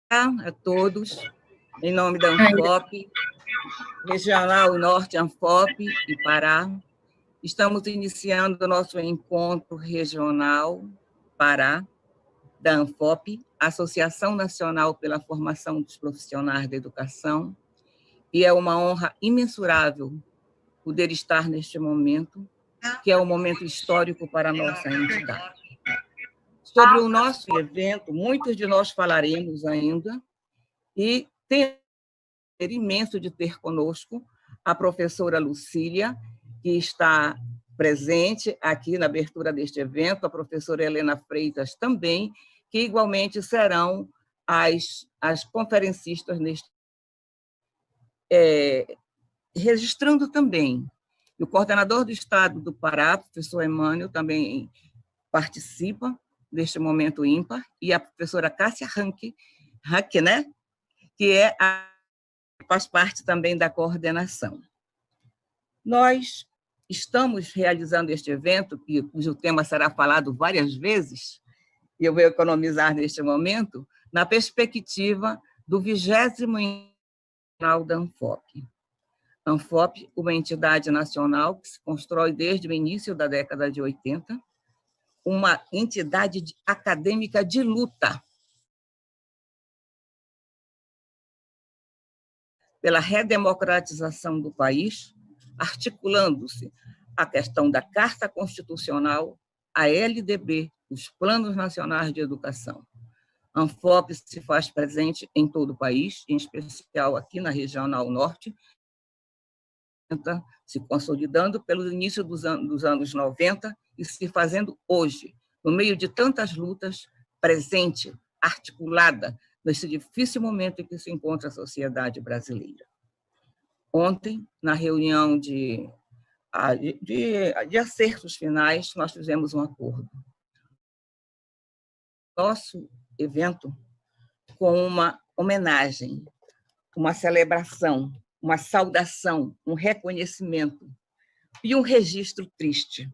A todos, em nome da ANFOP, Regional Norte ANFOP e Pará, estamos iniciando o nosso encontro regional Pará, da ANFOP, Associação Nacional pela Formação dos Profissionais da Educação, e é uma honra imensurável poder estar neste momento, que é um momento histórico para a nossa entidade. Sobre o nosso evento, muitos de nós falaremos ainda, e tem prazer imenso de ter conosco a professora Lucília, que está presente aqui na abertura deste evento, a professora Helena Freitas também, que igualmente serão as conferencistas neste registrando também. O coordenador do Estado do Pará, professor Emmanuel, também participa deste momento ímpar, e a professora Cássia Ranck, né? Que faz parte também da coordenação. Nós estamos realizando este evento, cujo tema será falado várias vezes, e eu vou economizar neste momento, na perspectiva do 20º Nacional da ANFOP. ANFOP, uma entidade nacional que se constrói desde o início da década de 80, uma entidade acadêmica de luta pela redemocratização do país, articulando-se a questão da Carta Constitucional, a LDB, os Planos Nacionais de Educação. A ANFOP se faz presente em todo o país, em especial aqui na Regional Norte, se consolidando pelo início dos anos 90 e se fazendo hoje, no meio de tantas lutas, presente, articulada, nesse difícil momento em que se encontra a sociedade brasileira. Ontem, na reunião de acertos finais, nós fizemos um acordo. Nosso evento com uma homenagem, uma celebração, uma saudação, um reconhecimento e um registro triste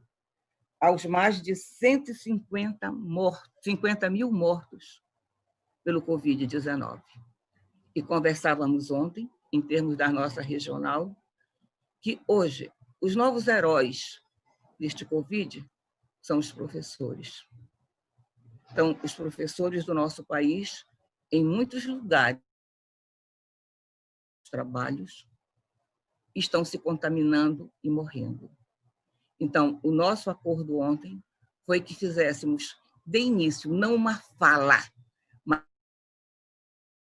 aos mais de 150 mil mortos pelo Covid-19. E conversávamos ontem, em termos da nossa regional, que hoje os novos heróis deste Covid são os professores. Então, os professores do nosso país, em muitos lugares, trabalhos, estão se contaminando e morrendo. Então, o nosso acordo ontem foi que fizéssemos, de início, não uma fala, mas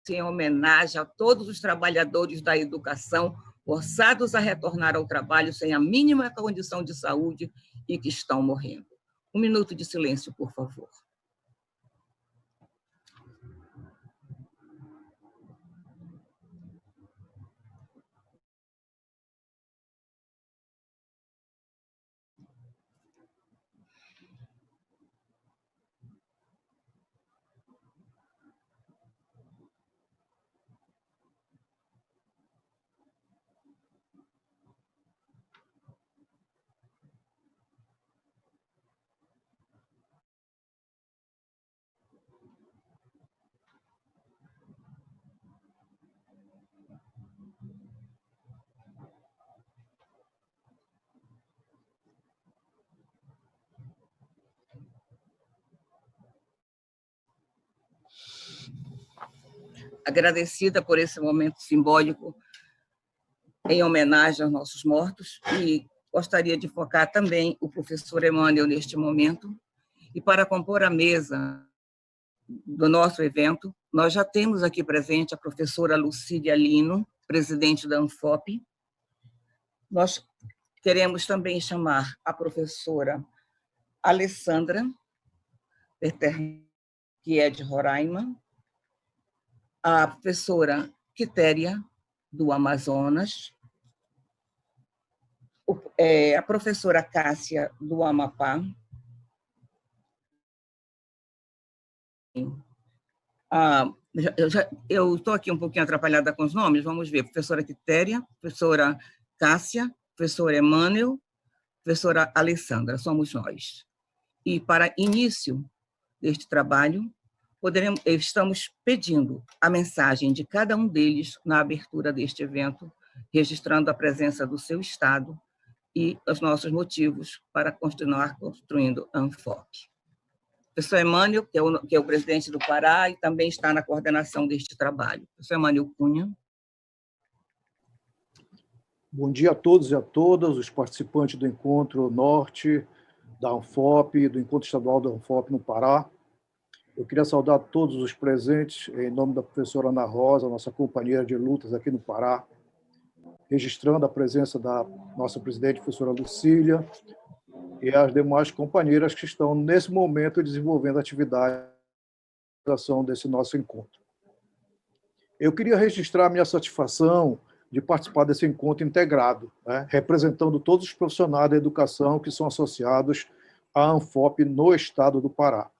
em homenagem a todos os trabalhadores da educação forçados a retornar ao trabalho sem a mínima condição de saúde e que estão morrendo. 1 minuto de silêncio, por favor. Agradecida por esse momento simbólico em homenagem aos nossos mortos, e gostaria de focar também o professor Emmanuel neste momento. E para compor a mesa do nosso evento, nós já temos aqui presente a professora Lucília Lino, presidente da ANFOP. Nós queremos também chamar a professora Alessandra, que é de Roraima, a professora Quitéria, do Amazonas, a professora Cássia, do Amapá, eu estou aqui um pouquinho atrapalhada com os nomes, vamos ver, professora Quitéria, professora Cássia, professor Emmanuel, professora Alessandra, somos nós. E para início deste trabalho, estamos pedindo a mensagem de cada um deles na abertura deste evento, registrando a presença do seu Estado e os nossos motivos para continuar construindo a ANFOP. O professor Emânio, que é o presidente do Pará e também está na coordenação deste trabalho. Professor Emânio Cunha. Bom dia a todos e a todas, os participantes do Encontro Norte, da ANFOP, do Encontro Estadual da ANFOP no Pará. Eu queria saudar todos os presentes, em nome da professora Ana Rosa, nossa companheira de lutas aqui no Pará, registrando a presença da nossa presidente, professora Lucília, e as demais companheiras que estão, nesse momento, desenvolvendo a atividade desse nosso encontro. Eu queria registrar a minha satisfação de participar desse encontro integrado, né, representando todos os profissionais da educação que são associados à ANFOP no estado do Pará.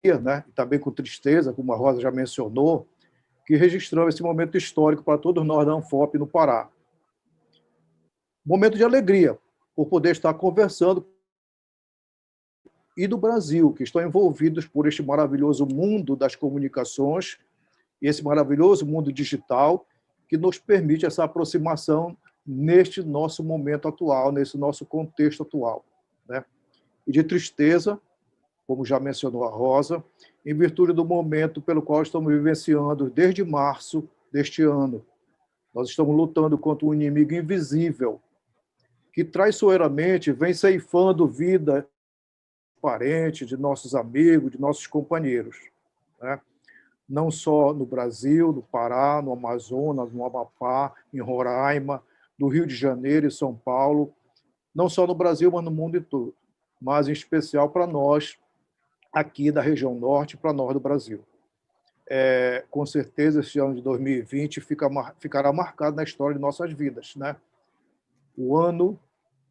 Né, e também com tristeza, como a Rosa já mencionou, que registramos esse momento histórico para todos nós da ANFOP no Pará. Momento de alegria, por poder estar conversando e do Brasil, que estão envolvidos por este maravilhoso mundo das comunicações e esse maravilhoso mundo digital que nos permite essa aproximação neste nosso momento atual, nesse nosso contexto atual. Né? E de tristeza, como já mencionou a Rosa, em virtude do momento pelo qual estamos vivenciando desde março deste ano. Nós estamos lutando contra um inimigo invisível, que traiçoeiramente vem ceifando vida de parentes, de nossos amigos, de nossos companheiros. Né? Não só no Brasil, no Pará, no Amazonas, no Amapá, em Roraima, no Rio de Janeiro e São Paulo, não só no Brasil, mas no mundo todo, mas em especial para nós, aqui da região norte, para nós do Brasil. Com certeza, esse ano de 2020 ficará marcado na história de nossas vidas. Né? O ano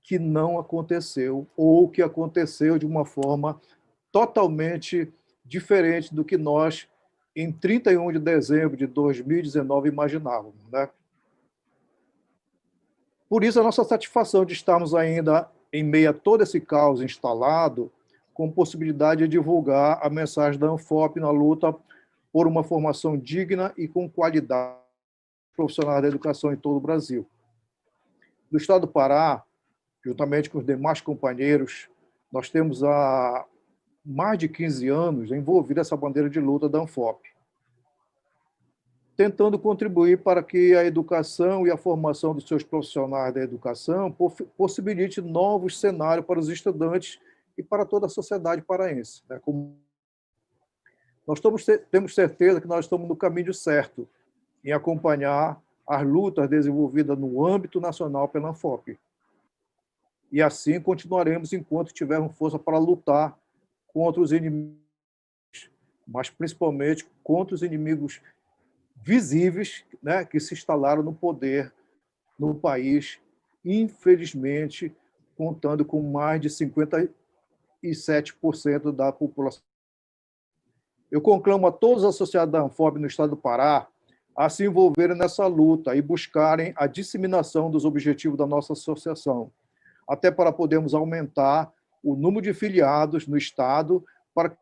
que não aconteceu, ou que aconteceu de uma forma totalmente diferente do que nós, em 31 de dezembro de 2019, imaginávamos. Né? Por isso, a nossa satisfação de estarmos ainda em meio a todo esse caos instalado, com possibilidade de divulgar a mensagem da ANFOP na luta por uma formação digna e com qualidade profissional da educação em todo o Brasil. No estado do Pará, juntamente com os demais companheiros, nós temos há mais de 15 anos envolvido essa bandeira de luta da ANFOP, tentando contribuir para que a educação e a formação dos seus profissionais da educação possibilite novos cenários para os estudantes e para toda a sociedade paraense. Nós temos certeza que nós estamos no caminho certo em acompanhar as lutas desenvolvidas no âmbito nacional pela ANFOP. E assim continuaremos enquanto tivermos força para lutar contra os inimigos, mas principalmente contra os inimigos visíveis, né, que se instalaram no poder no país, infelizmente, contando com mais de 57% da população. Eu conclamo a todos os associados da ANFOP no estado do Pará a se envolverem nessa luta e buscarem a disseminação dos objetivos da nossa associação, até para podermos aumentar o número de filiados no estado, para que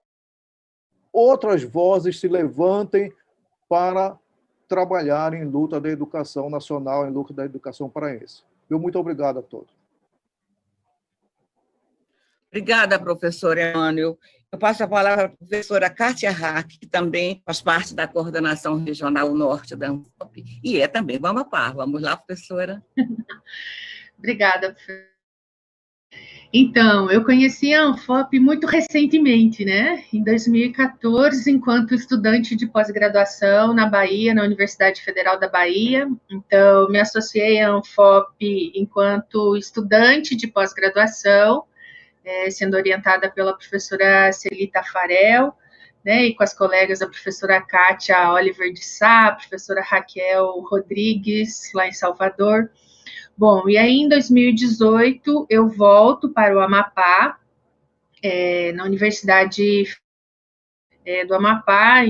outras vozes se levantem para trabalhar em luta da educação nacional, em luta da educação paraense. Muito obrigado a todos. Obrigada, professor Emânio. Eu passo a palavra à professora Kátia Hack, que também faz parte da coordenação regional norte da ANFOP, e é também do Amapá. Vamos lá, professora. Obrigada, professora. Então, eu conheci a ANFOP muito recentemente, né? Em 2014, enquanto estudante de pós-graduação na Bahia, na Universidade Federal da Bahia. Então, me associei à ANFOP enquanto estudante de pós-graduação, sendo orientada pela professora Celita Farel, né, e com as colegas da professora Kátia Oliver de Sá, a professora Raquel Rodrigues, lá em Salvador. Bom, e aí em 2018 eu volto para o Amapá, na Universidade do Amapá,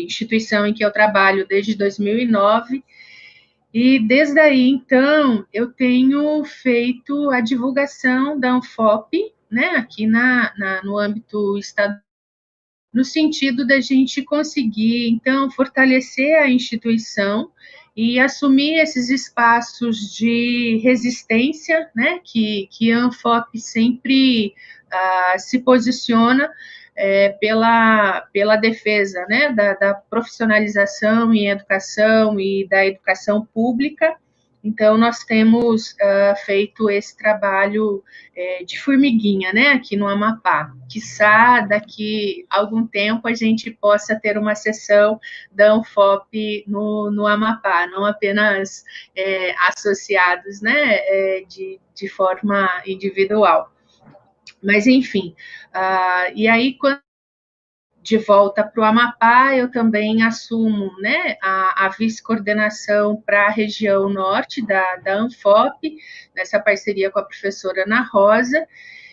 instituição em que eu trabalho desde 2009, e desde aí, então, eu tenho feito a divulgação da ANFOP, né, aqui no âmbito estadual, no sentido da gente conseguir, então, fortalecer a instituição e assumir esses espaços de resistência, né, que a ANFOP sempre se posiciona pela defesa, né, da profissionalização em educação e da educação pública. Então, nós temos feito esse trabalho de formiguinha, né, aqui no Amapá. Quiçá, daqui a algum tempo, a gente possa ter uma sessão da ANFOP no Amapá, não apenas associados, né, de forma individual. Mas, enfim, e aí, quando de volta para o Amapá, eu também assumo, né, a vice-coordenação para a região norte da ANFOP, nessa parceria com a professora Ana Rosa,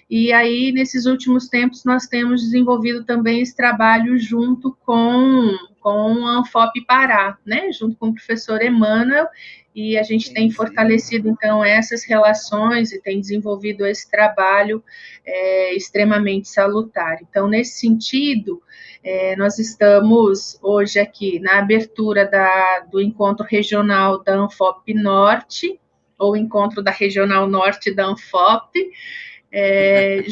e aí, nesses últimos tempos, nós temos desenvolvido também esse trabalho junto com a ANFOP Pará, né, junto com o professor Emmanuel, e a gente tem fortalecido, então, essas relações e tem desenvolvido esse trabalho extremamente salutar. Então, nesse sentido, nós estamos hoje aqui na abertura do encontro regional da ANFOP Norte, ou encontro da Regional Norte da ANFOP,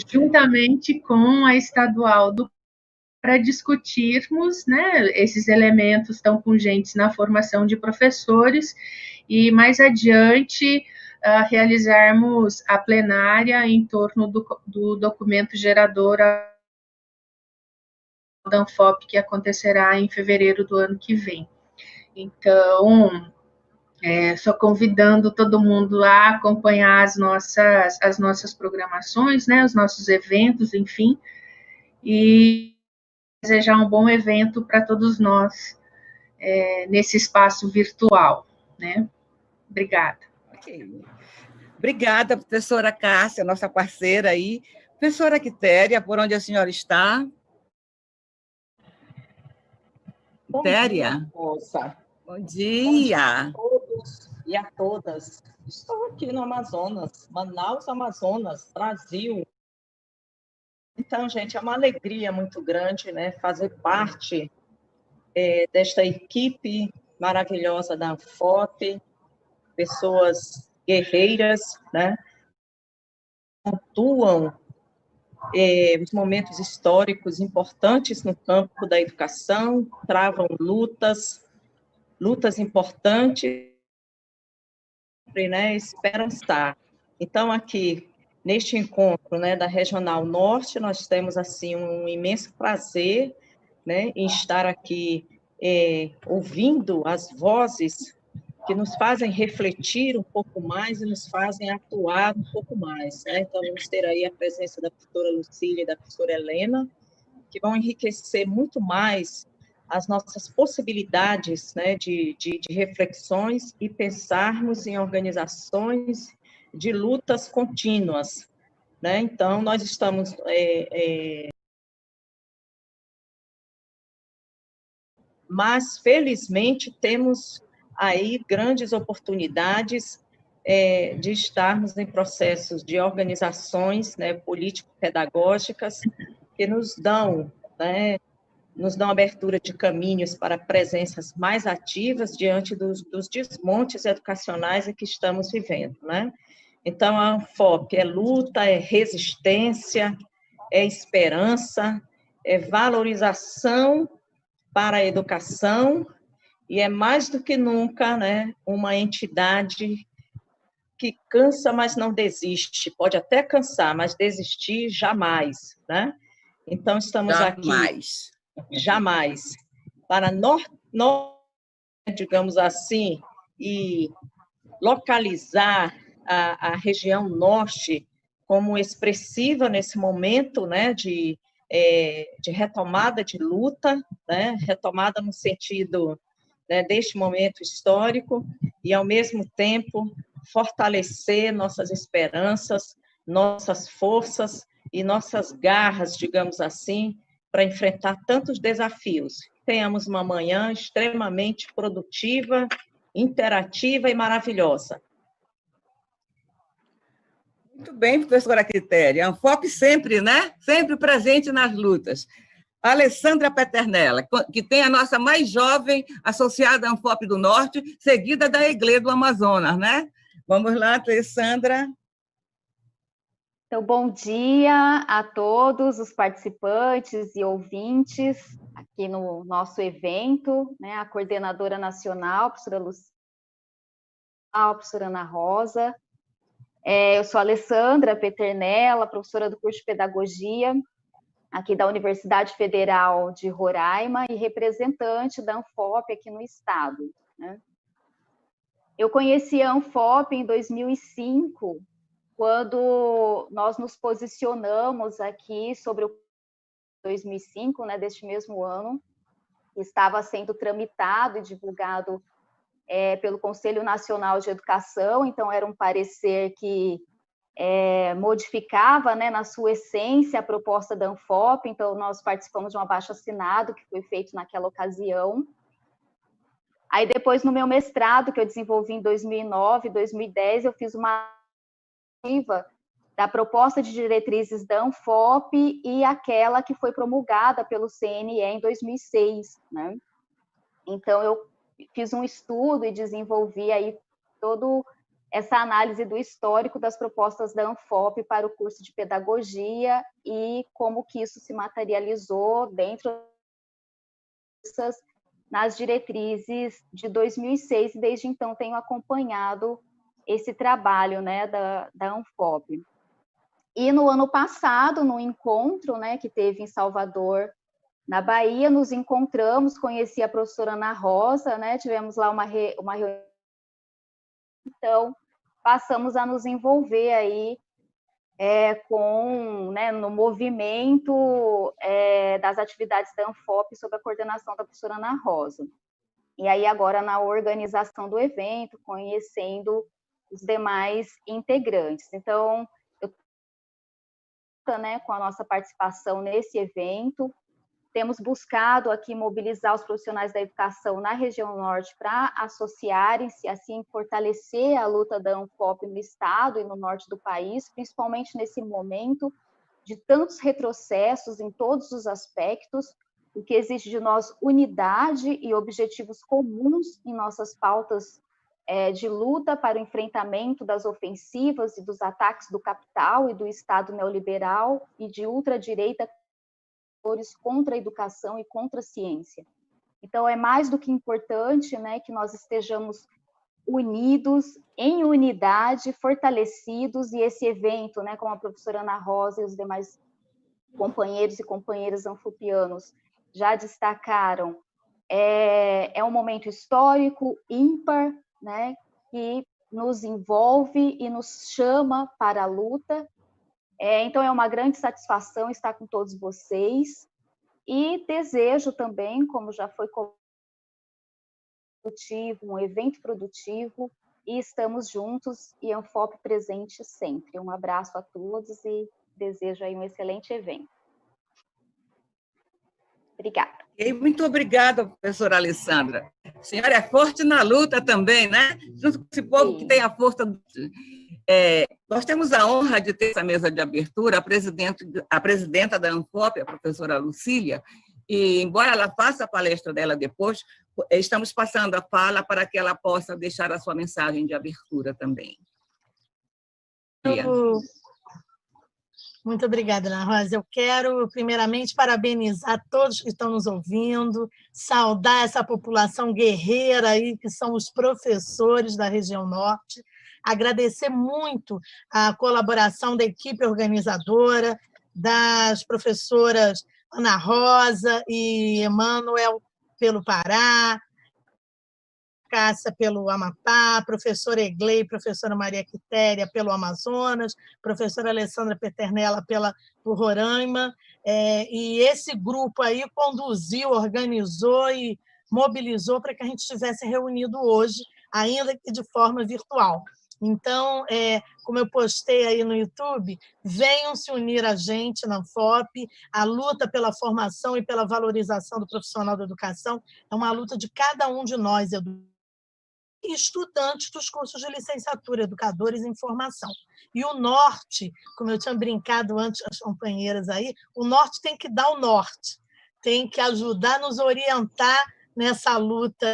juntamente com a estadual para discutirmos, né, esses elementos tão pungentes na formação de professores e, mais adiante, realizarmos a plenária em torno do documento gerador da ANFOP, que acontecerá em fevereiro do ano que vem. Então, só convidando todo mundo a acompanhar as nossas programações, né, os nossos eventos, enfim, e desejar um bom evento para todos nós nesse espaço virtual, né? Obrigada. Okay. Obrigada, professora Cássia, nossa parceira aí. Professora Quitéria, por onde a senhora está? Quitéria? Moça. Bom dia. Bom dia a todos e a todas. Estou aqui no Amazonas, Manaus, Amazonas, Brasil. Então, gente, é uma alegria muito grande, né, fazer parte desta equipe maravilhosa da ANFOP, pessoas guerreiras, né, pontuam os momentos históricos importantes no campo da educação, travam lutas importantes, né, esperançar. Então, aqui, neste encontro, né, da Regional Norte, nós temos, assim, um imenso prazer, né, em estar aqui ouvindo as vozes que nos fazem refletir um pouco mais e nos fazem atuar um pouco mais, né? Então, vamos ter aí a presença da professora Lucília e da professora Helena, que vão enriquecer muito mais as nossas possibilidades, né, de reflexões e pensarmos em organizações de lutas contínuas, né? Então, nós estamos mas, felizmente, temos aí grandes oportunidades de estarmos em processos de organizações, né, político-pedagógicas que nos dão abertura de caminhos para presenças mais ativas diante dos desmontes educacionais em que estamos vivendo, né? Então, a ANFOP é luta, é resistência, é esperança, é valorização para a educação, e é mais do que nunca, né, uma entidade que cansa, mas não desiste. Pode até cansar, mas desistir jamais, né? Então, estamos aqui, jamais, para digamos assim, e localizar a região norte como expressiva nesse momento, né, de retomada de luta, né, retomada no sentido, né, deste momento histórico, e, ao mesmo tempo, fortalecer nossas esperanças, nossas forças e nossas garras, digamos assim, para enfrentar tantos desafios. Tenhamos uma manhã extremamente produtiva, interativa e maravilhosa. Muito bem, professora Quitéria. A ANFOP sempre, né? Sempre presente nas lutas. Alessandra Peternella, que tem a nossa mais jovem associada à Anfop do Norte, seguida da EGLE do Amazonas, né? Vamos lá, Alessandra. Então, bom dia a todos os participantes e ouvintes aqui no nosso evento, né? A coordenadora nacional, a professora Luciana, a professora Ana Rosa. Eu sou a Alessandra Peternella, professora do curso de Pedagogia aqui da Universidade Federal de Roraima e representante da Anfop aqui no estado, né? Eu conheci a Anfop em 2005, quando nós nos posicionamos aqui sobre o 2005, né, deste mesmo ano, que estava sendo tramitado e divulgado pelo Conselho Nacional de Educação, então era um parecer que modificava, né, na sua essência a proposta da Anfop, então nós participamos de um abaixo-assinado que foi feito naquela ocasião. Aí depois, no meu mestrado, que eu desenvolvi em 2009, 2010, eu fiz uma da proposta de diretrizes da Anfop e aquela que foi promulgada pelo CNE em 2006, né? Então, eu fiz um estudo e desenvolvi aí toda essa análise do histórico das propostas da Anfop para o curso de Pedagogia e como que isso se materializou dentro nas diretrizes de 2006, e desde então tenho acompanhado esse trabalho, né, da Anfop. E no ano passado, no encontro, né, que teve em Salvador, na Bahia, nos encontramos, conheci a professora Ana Rosa, né, tivemos lá uma reunião, então passamos a nos envolver aí no movimento das atividades da Anfop sob a coordenação da professora Ana Rosa. E aí agora na organização do evento, conhecendo os demais integrantes. Então, eu com a nossa participação nesse evento, temos buscado aqui mobilizar os profissionais da educação na região norte para associarem-se, assim fortalecer a luta da Anfop no estado e no norte do país, principalmente nesse momento de tantos retrocessos em todos os aspectos, o que exige de nós unidade e objetivos comuns em nossas pautas de luta para o enfrentamento das ofensivas e dos ataques do capital e do Estado neoliberal e de ultradireita contra a educação e contra a ciência. Então, é mais do que importante, né, que nós estejamos unidos, em unidade, fortalecidos, e esse evento, né, como a professora Ana Rosa e os demais companheiros e companheiras anfopianos já destacaram, é um momento histórico, ímpar, né, que nos envolve e nos chama para a luta. Então, é uma grande satisfação estar com todos vocês e desejo também, como já foi um evento produtivo, e estamos juntos e Anfop presente sempre. Um abraço a todos e desejo aí um excelente evento. Obrigada. Muito obrigada, professora Alessandra. A senhora é forte na luta também, né? Junto com esse povo que tem a força. Nós temos a honra de ter essa mesa de abertura, a presidenta da Anfop, a professora Lucília, e, embora ela faça a palestra dela depois, estamos passando a fala para que ela possa deixar a sua mensagem de abertura também. Muito obrigada, Ana Rosa. Eu quero, primeiramente, parabenizar todos que estão nos ouvindo, saudar essa população guerreira aí, que são os professores da região norte, agradecer muito a colaboração da equipe organizadora, das professoras Ana Rosa e Emanuel pelo Pará, Cássia pelo Amapá, professora Eglei, professora Maria Quitéria pelo Amazonas, professora Alessandra Peternella por Roraima, e esse grupo aí conduziu, organizou e mobilizou para que a gente estivesse reunido hoje, ainda que de forma virtual. Então, como eu postei aí no YouTube, venham se unir a gente na Anfop. A luta pela formação e pela valorização do profissional da educação é uma luta de cada um de nós, estudantes dos cursos de licenciatura, educadores em formação. E o norte, como eu tinha brincado antes com as companheiras aí, o norte tem que dar o norte. tem que ajudar, nos orientar nessa luta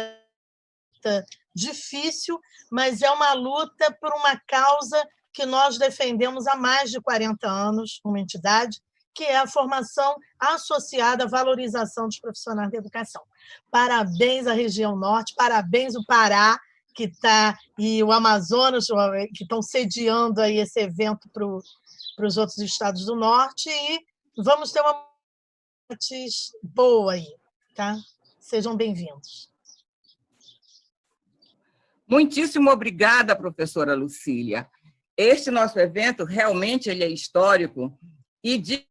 difícil, mas é uma luta por uma causa que nós defendemos há mais de 40 anos, uma entidade, que é a formação associada à valorização dos profissionais da educação. Parabéns à região norte, parabéns ao Pará, que está, e o Amazonas, que estão sediando aí esse evento para os outros estados do norte, e vamos ter uma noite boa aí, tá? Sejam bem-vindos. Muitíssimo obrigada, professora Lucília. Este nosso evento, realmente, ele é histórico e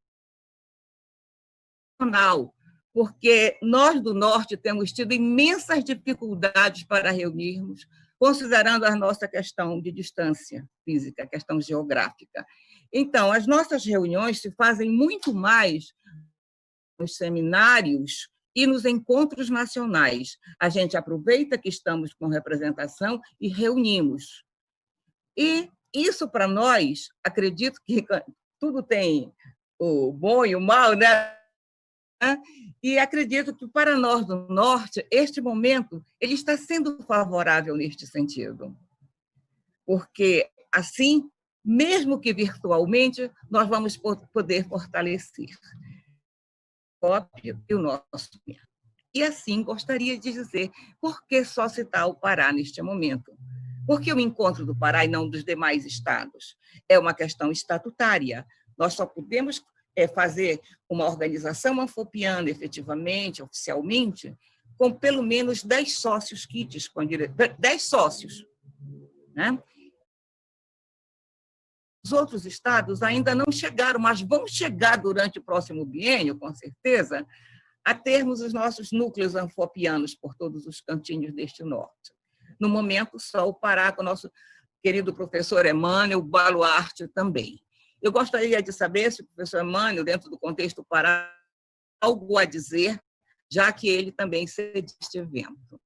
nacional, porque nós do Norte temos tido imensas dificuldades para reunirmos, considerando a nossa questão de distância física, a questão geográfica. Então, as nossas reuniões se fazem muito mais nos seminários e nos encontros nacionais. A gente aproveita que estamos com representação e reunimos. E isso, para nós, acredito que tudo tem o bom e o mal, né? E acredito que, para nós do Norte, este momento ele está sendo favorável neste sentido. Porque, assim, mesmo que virtualmente, nós vamos poder fortalecer e o nosso. E, assim, gostaria de dizer por que só citar o Pará neste momento. Porque o encontro do Pará e não dos demais estados é uma questão estatutária. Nós só podemos fazer uma organização anfopiana, efetivamente, oficialmente, com pelo menos 10 sócios kits, 10 sócios. Né? Os outros estados ainda não chegaram, mas vão chegar durante o próximo biênio, com certeza, a termos os nossos núcleos anfopianos por todos os cantinhos deste norte. No momento, só o Pará, com o nosso querido professor Emmanuel, baluarte também. Eu gostaria de saber se o professor Emmanuel, dentro do contexto Pará, algo a dizer, já que ele também cede este evento.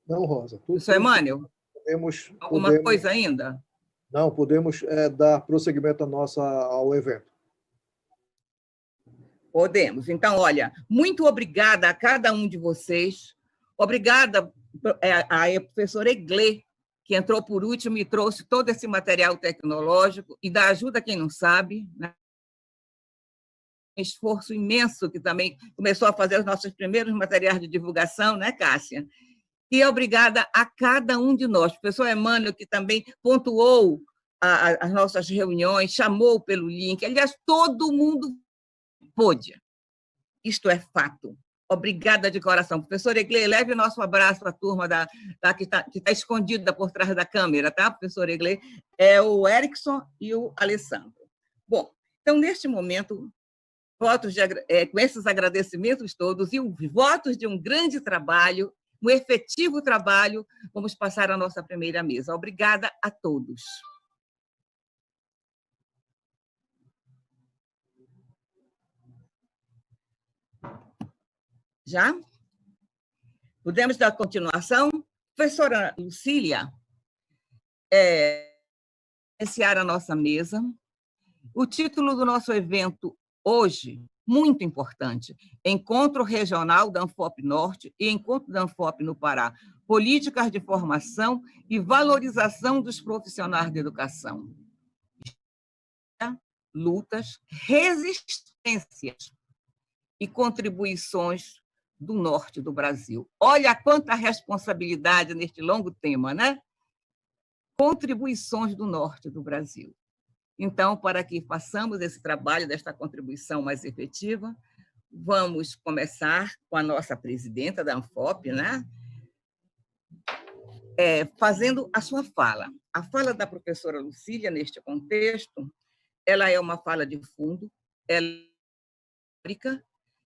Não, Rosa. Professor Emmanuel, alguma coisa ainda? Não, podemos dar prosseguimento ao evento. Podemos. Então, olha, muito obrigada a cada um de vocês. Obrigada à professora Eglê, que entrou por último e trouxe todo esse material tecnológico e dá ajuda a quem não sabe, né? Um esforço imenso que também começou a fazer os nossos primeiros materiais de divulgação, né, Cássia? E obrigada a cada um de nós. O professor Emmanuel, que também pontuou as nossas reuniões, chamou pelo link. Aliás, todo mundo pôde. Isto é fato. Obrigada de coração. Professora Eglê, leve o nosso abraço à turma que está escondida por trás da câmera, tá, professora Eglê? É o Erickson e o Alessandro. Bom, então, neste momento, com esses agradecimentos todos e os votos de um grande trabalho, um efetivo trabalho, vamos passar à nossa primeira mesa. Obrigada a todos. Já? Podemos dar continuação? Professora Lucília, iniciar a nossa mesa. O título do nosso evento hoje, muito importante, Encontro Regional da Anfop Norte e Encontro da Anfop no Pará, Políticas de Formação e Valorização dos Profissionais de Educação. Lutas, resistências e contribuições do norte do Brasil. Olha quanta responsabilidade neste longo tema, né? Contribuições do norte do Brasil. Então, para que façamos esse trabalho desta contribuição mais efetiva, vamos começar com a nossa presidenta da Anfop, né? Fazendo a sua fala. A fala da professora Lucília, neste contexto, ela é uma fala de fundo, ela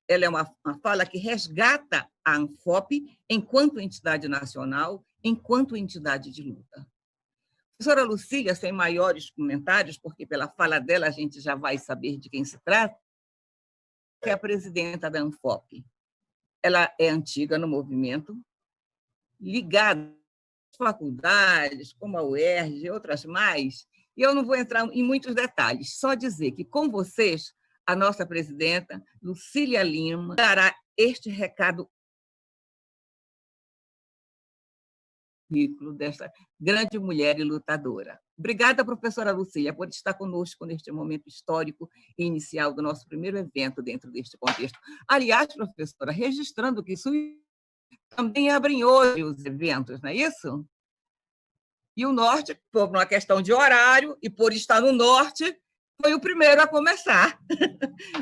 é uma fala que resgata a Anfop enquanto entidade nacional, enquanto entidade de luta. A professora Lucília, sem maiores comentários, porque pela fala dela a gente já vai saber de quem se trata, é a presidenta da Anfop. Ela é antiga no movimento, ligada às faculdades, como a UERJ e outras mais, e eu não vou entrar em muitos detalhes, só dizer que, com vocês, a nossa presidenta, Lucília Lima, dará este recado dessa grande mulher e lutadora. Obrigada, professora Lucília, por estar conosco neste momento histórico e inicial do nosso primeiro evento dentro deste contexto. Aliás, professora, registrando que isso também abrem hoje os eventos, não é isso? E o Norte, por uma questão de horário e por estar no Norte, foi o primeiro a começar.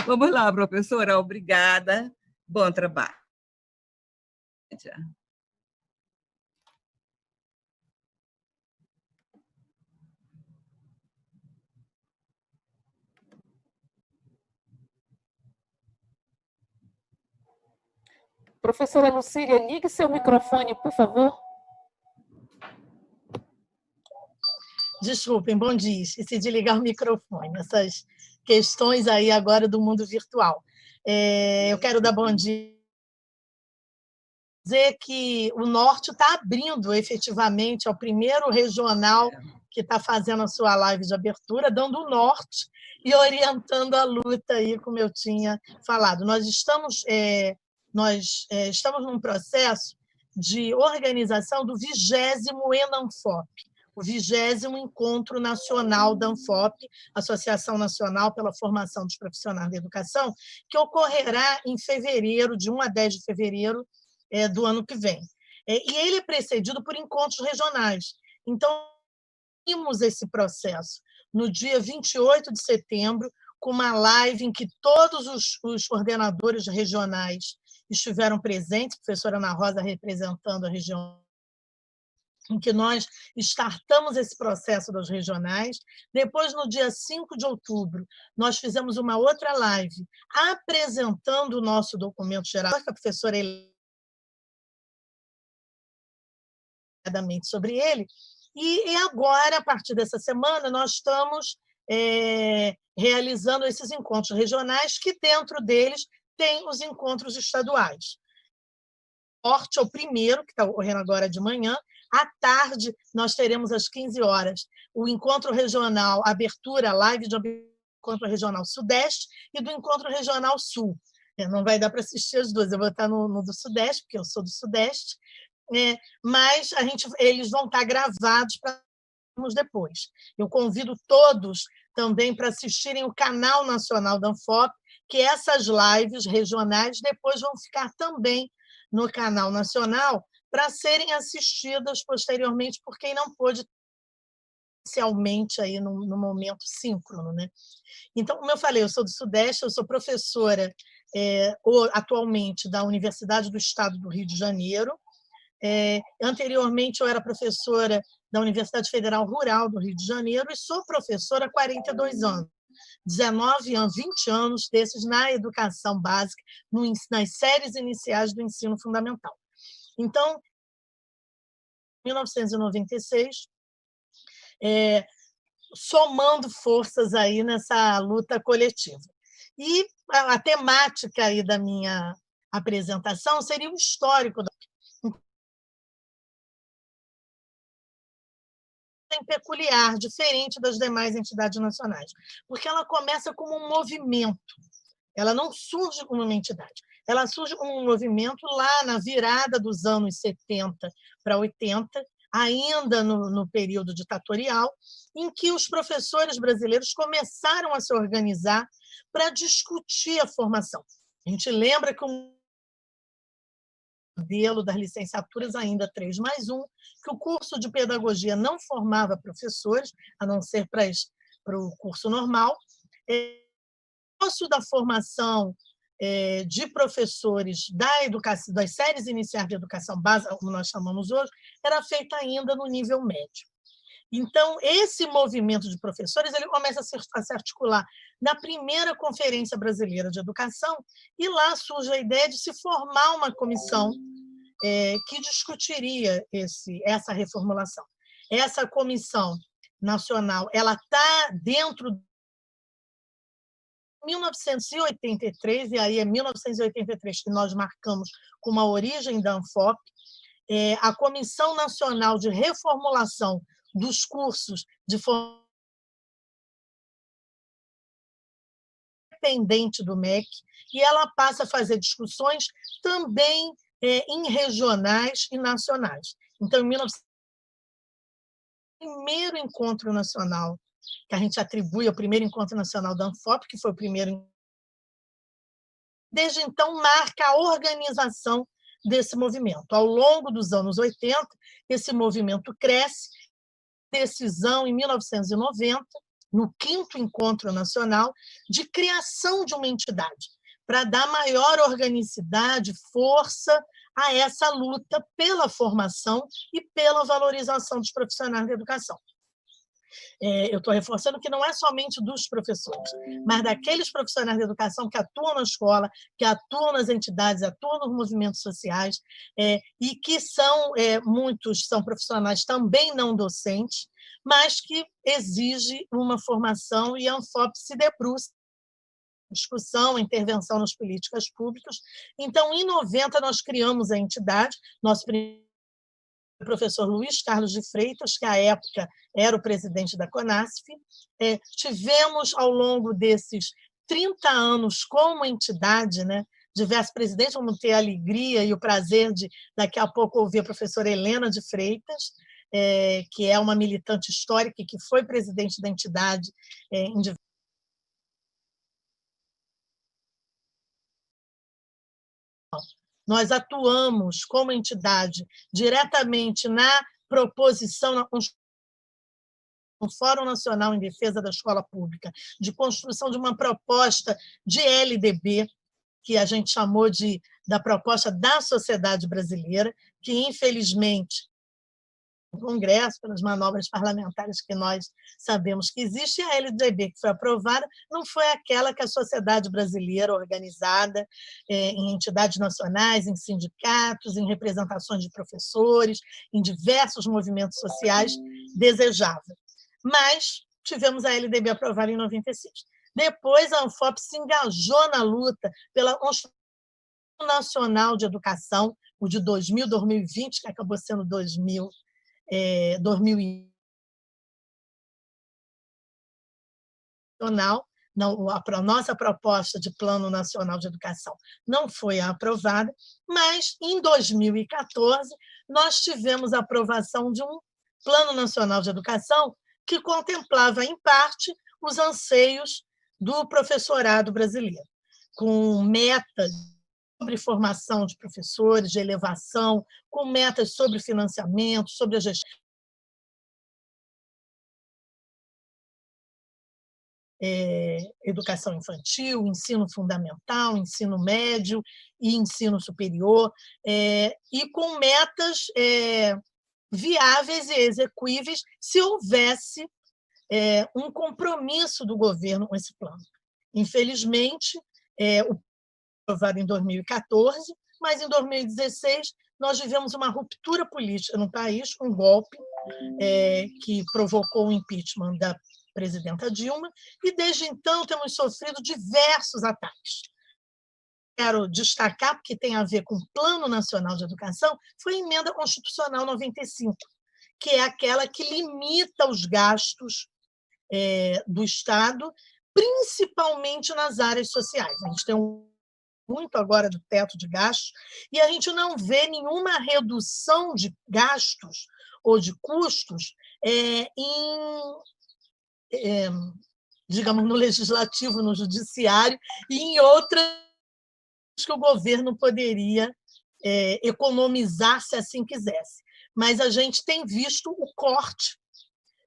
Vamos lá, professora, obrigada. Bom trabalho. Professora Lucília, ligue seu microfone, por favor. Desculpem, bom dia, esqueci de ligar o microfone, essas questões aí agora do mundo virtual. Eu quero dar bom dia, dizer que o Norte está abrindo efetivamente ao primeiro regional que está fazendo a sua live de abertura, dando o norte e orientando a luta aí, como eu tinha falado. Nós estamos num processo de organização do 20º ENANFOP, o 20º Encontro Nacional da ANFOP, Associação Nacional pela Formação dos Profissionais da Educação, que ocorrerá em fevereiro, de 1 a 10 de fevereiro do ano que vem. E ele é precedido por encontros regionais. Então, temos esse processo no dia 28 de setembro, com uma live em que todos os ordenadores regionais estiveram presentes, a professora Ana Rosa representando a região, em que nós startamos esse processo das regionais. Depois, no dia 5 de outubro, nós fizemos uma outra live apresentando o nosso documento geral, que a professora sobre ele, e agora, a partir dessa semana, nós estamos realizando esses encontros regionais, que dentro deles tem os encontros estaduais. O Norte é o primeiro, que está ocorrendo agora de manhã. À tarde, nós teremos às 15 horas o encontro regional, abertura, live de encontro regional Sudeste e do encontro regional Sul. Não vai dar para assistir as duas, eu vou estar no do Sudeste, porque eu sou do Sudeste, mas eles vão estar gravados para depois. Eu convido todos também para assistirem o canal nacional da ANFOP, que essas lives regionais depois vão ficar também no canal nacional para serem assistidas posteriormente por quem não pôde inicialmente aí no momento síncrono, né? Então, como eu falei, eu sou do Sudeste, eu sou professora atualmente da Universidade do Estado do Rio de Janeiro. Anteriormente, eu era professora da Universidade Federal Rural do Rio de Janeiro e sou professora há 42 anos. 19 anos, 20 anos desses na educação básica, nas séries iniciais do ensino fundamental. Então, em 1996, somando forças aí nessa luta coletiva. E a temática aí da minha apresentação seria o histórico da peculiar, diferente das demais entidades nacionais, porque ela começa como um movimento, ela não surge como uma entidade, ela surge como um movimento lá na virada dos anos 70 para 80, ainda no período ditatorial, em que os professores brasileiros começaram a se organizar para discutir a formação. A gente lembra que o modelo das licenciaturas ainda 3+1, que o curso de pedagogia não formava professores, a não ser para o curso normal. O curso da formação de professores da educação, das séries iniciais de educação básica, como nós chamamos hoje, era feita ainda no nível médio. Então, esse movimento de professores ele começa a se articular na primeira Conferência Brasileira de Educação, e lá surge a ideia de se formar uma comissão que discutiria essa reformulação. Essa comissão nacional ela está dentro de 1983, e aí é 1983 que nós marcamos como a origem da ANFOP, a Comissão Nacional de Reformulação dos cursos de formação independente do MEC, e ela passa a fazer discussões também em regionais e nacionais. Então, em 1900, primeiro encontro nacional, que a gente atribui ao primeiro encontro nacional da Anfop, que foi o primeiro. Desde então, marca a organização desse movimento. Ao longo dos anos 80, esse movimento cresce. Decisão, em 1990, no 5º Encontro Nacional, de criação de uma entidade, para dar maior organicidade, força a essa luta pela formação e pela valorização dos profissionais da educação. Eu estou reforçando que não é somente dos professores, mas daqueles profissionais da educação que atuam na escola, que atuam nas entidades, atuam nos movimentos sociais, e que muitos são profissionais também não docentes, mas que exige uma formação, e a Anfop se debruça discussão, intervenção nas políticas públicas. Então, em 90, nós criamos a entidade, nosso primeiro professor Luiz Carlos de Freitas, que à época era o presidente da CONASF. Tivemos, ao longo desses 30 anos como entidade, né, diversos presidentes. Vamos ter a alegria e o prazer de, daqui a pouco, ouvir a professora Helena de Freitas, que é uma militante histórica e que foi presidente da entidade em diversos. Nós atuamos como entidade diretamente na proposição, no Fórum Nacional em Defesa da Escola Pública, de construção de uma proposta de LDB, que a gente chamou da proposta da sociedade brasileira, que, infelizmente, no Congresso, pelas manobras parlamentares que nós sabemos que existe, a LDB que foi aprovada não foi aquela que a sociedade brasileira, organizada em entidades nacionais, em sindicatos, em representações de professores, em diversos movimentos sociais, desejava. Mas tivemos a LDB aprovada em 96. Depois, a Anfop se engajou na luta pela Constituição Nacional de Educação, o de 2000, 2020, que acabou sendo 2000. A nossa proposta de Plano Nacional de Educação não foi aprovada, mas, em 2014, nós tivemos a aprovação de um Plano Nacional de Educação que contemplava, em parte, os anseios do professorado brasileiro, com metas sobre formação de professores, de elevação, com metas sobre financiamento, sobre a gestão. Educação infantil, ensino fundamental, ensino médio e ensino superior, e com metas viáveis e execuíveis se houvesse um compromisso do governo com esse plano. Infelizmente, o aprovado em 2014, mas em 2016 nós vivemos uma ruptura política no país, um golpe que provocou o impeachment da presidenta Dilma, e desde então temos sofrido diversos ataques. Quero destacar, porque tem a ver com o Plano Nacional de Educação, foi a Emenda Constitucional 95, que é aquela que limita os gastos do Estado, principalmente nas áreas sociais. A gente tem muito agora do teto de gastos, e a gente não vê nenhuma redução de gastos ou de custos digamos, no legislativo, no judiciário, e em outras que o governo poderia economizar se assim quisesse. Mas a gente tem visto o corte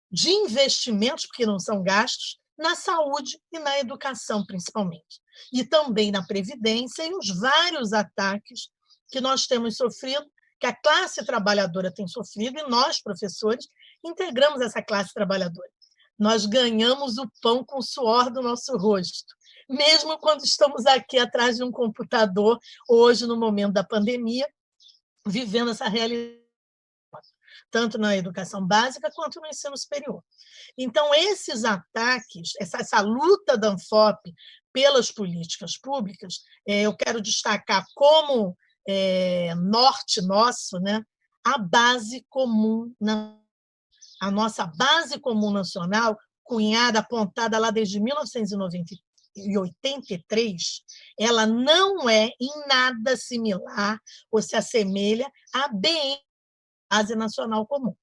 de investimentos, porque não são gastos, na saúde e na educação, principalmente, e também na previdência, e os vários ataques que nós temos sofrido, que a classe trabalhadora tem sofrido, e nós, professores, integramos essa classe trabalhadora. Nós ganhamos o pão com o suor do nosso rosto, mesmo quando estamos aqui atrás de um computador, hoje, no momento da pandemia, vivendo essa realidade, tanto na educação básica quanto no ensino superior. Então, esses ataques, essa luta da Anfop pelas políticas públicas, eu quero destacar como norte nosso, né, a base comum, a nossa base comum nacional, cunhada, apontada lá desde 1993, 1983, ela não é em nada similar ou se assemelha à BN, Base Nacional Comum.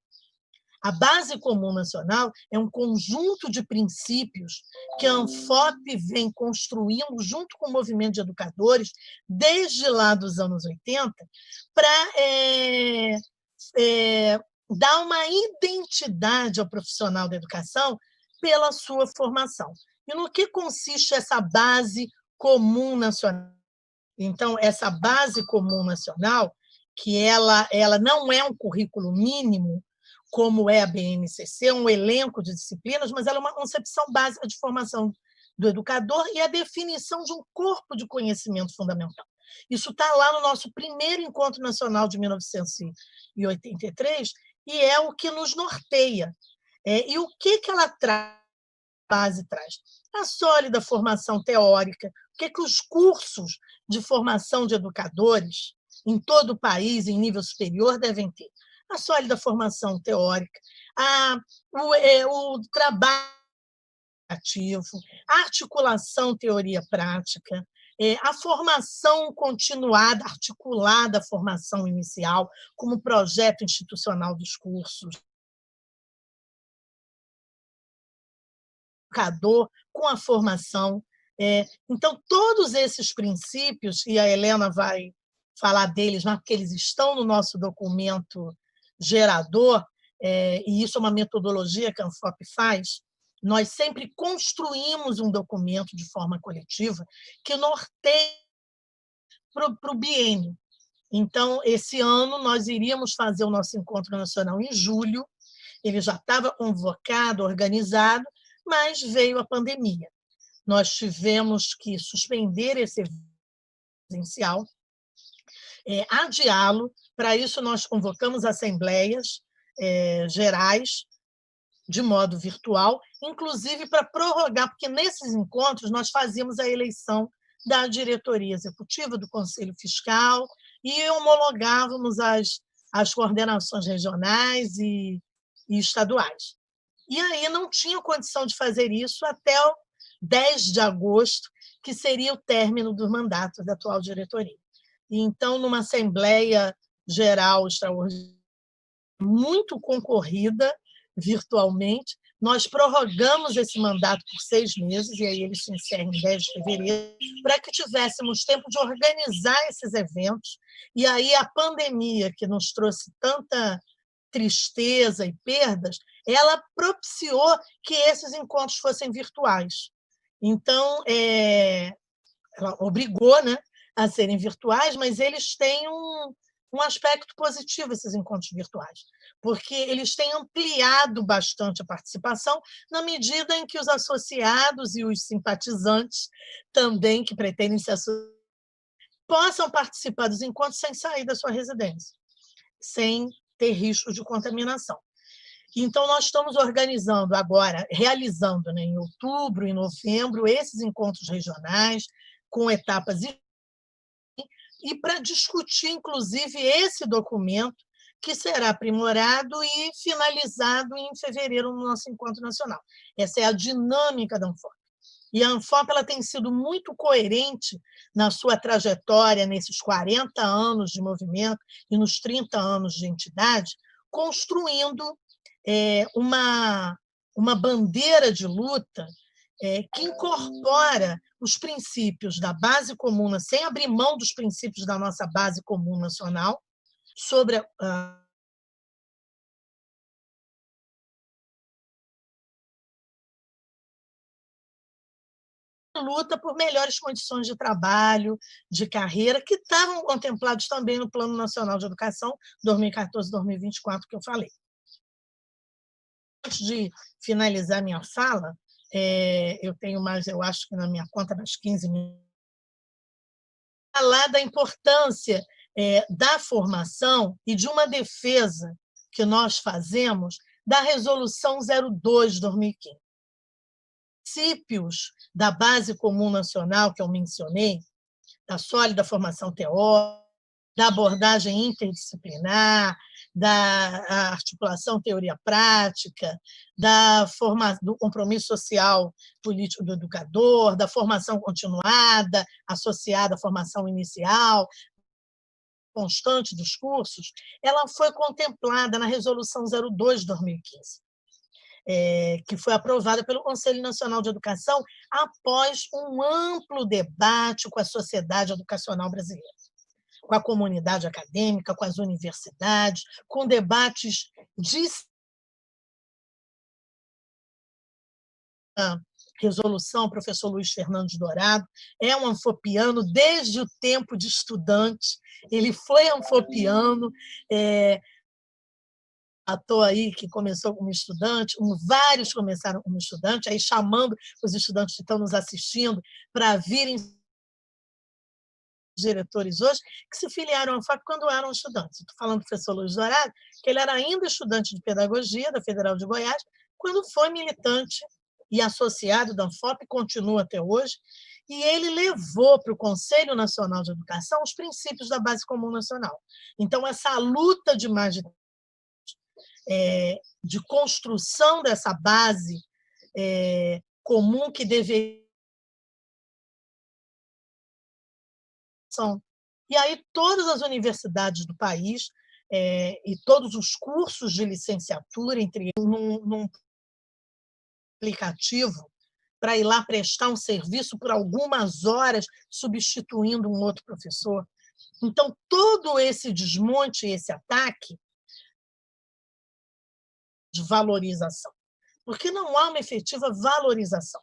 A Base Comum Nacional é um conjunto de princípios que a ANFOP vem construindo junto com o movimento de educadores desde lá dos anos 80 para dar uma identidade ao profissional da educação pela sua formação. E no que consiste essa Base Comum Nacional? Então, essa Base Comum Nacional, que ela não é um currículo mínimo, como é a BNCC, um elenco de disciplinas, mas ela é uma concepção básica de formação do educador e a definição de um corpo de conhecimento fundamental. Isso está lá no nosso primeiro Encontro Nacional de 1983 e é o que nos norteia. E o que ela traz? Base traz a sólida formação teórica, o que os cursos de formação de educadores em todo o país, em nível superior, devem ter. A sólida formação teórica, o trabalho ativo, a articulação teoria-prática, a formação continuada, articulada à formação inicial, como projeto institucional dos cursos, educador com a formação. Então, todos esses princípios, e a Helena vai falar deles, mas porque eles estão no nosso documento gerador, e isso é uma metodologia que a ANFOP faz, nós sempre construímos um documento de forma coletiva que norteia para o biênio. Então, esse ano, nós iríamos fazer o nosso encontro nacional em julho, ele já estava convocado, organizado, mas veio a pandemia. Nós tivemos que suspender esse evento presencial, adiá-lo. Para isso, nós convocamos assembleias gerais de modo virtual, inclusive para prorrogar, porque nesses encontros nós fazíamos a eleição da diretoria executiva, do Conselho Fiscal, e homologávamos as coordenações regionais e estaduais. E aí não tinha condição de fazer isso até o 10 de agosto, que seria o término do mandato da atual diretoria. E então, numa Assembleia Geral extraordinária, muito concorrida virtualmente, nós prorrogamos esse mandato por 6 meses, e aí ele se encerra em 10 de fevereiro, para que tivéssemos tempo de organizar esses eventos. E aí a pandemia, que nos trouxe tanta tristeza e perdas, ela propiciou que esses encontros fossem virtuais. Então, ela obrigou, né, a serem virtuais, mas eles têm um aspecto positivo, esses encontros virtuais, porque eles têm ampliado bastante a participação na medida em que os associados e os simpatizantes também, que pretendem se associar, possam participar dos encontros sem sair da sua residência, sem ter risco de contaminação. Então, nós estamos organizando agora, realizando, né, em outubro e novembro, esses encontros regionais, com etapas e para discutir, inclusive, esse documento, que será aprimorado e finalizado em fevereiro no nosso encontro nacional. Essa é a dinâmica da ANFOP. E a ANFOP ela tem sido muito coerente na sua trajetória, nesses 40 anos de movimento e nos 30 anos de entidade, construindo uma bandeira de luta que incorpora os princípios da base comum, sem abrir mão dos princípios da nossa base comum nacional, sobre a luta por melhores condições de trabalho, de carreira, que estavam contemplados também no Plano Nacional de Educação 2014-2024, que eu falei. Antes de finalizar minha fala, eu tenho mais, eu acho que na minha conta, mais 15 minutos, falar da importância da formação e de uma defesa que nós fazemos da Resolução 02 de 2015. Princípios da Base Comum Nacional, que eu mencionei, da sólida formação teórica, da abordagem interdisciplinar, da articulação teoria-prática, do compromisso social político do educador, da formação continuada, associada à formação inicial, constante dos cursos, ela foi contemplada na Resolução 02 de 2015, que foi aprovada pelo Conselho Nacional de Educação após um amplo debate com a sociedade educacional brasileira, com a comunidade acadêmica, com as universidades, com debates de resolução. O professor Luiz Fernando de Dourado é um anfopiano desde o tempo de estudante, ele foi anfopiano, ator aí que começou como estudante, vários começaram como estudante, aí chamando os estudantes que estão nos assistindo para virem diretores hoje, que se filiaram ao FAP quando eram estudantes. Estou falando do professor Luiz Dourado, que ele era ainda estudante de pedagogia da Federal de Goiás, quando foi militante e associado da ANFOP, continua até hoje, e ele levou para o Conselho Nacional de Educação os princípios da Base Comum Nacional. Então, essa luta de mais de construção dessa base comum que deveria. E aí todas as universidades do país e todos os cursos de licenciatura, entre num aplicativo, para ir lá prestar um serviço por algumas horas, substituindo um outro professor. Então, todo esse desmonte, esse ataque de valorização, porque não há uma efetiva valorização.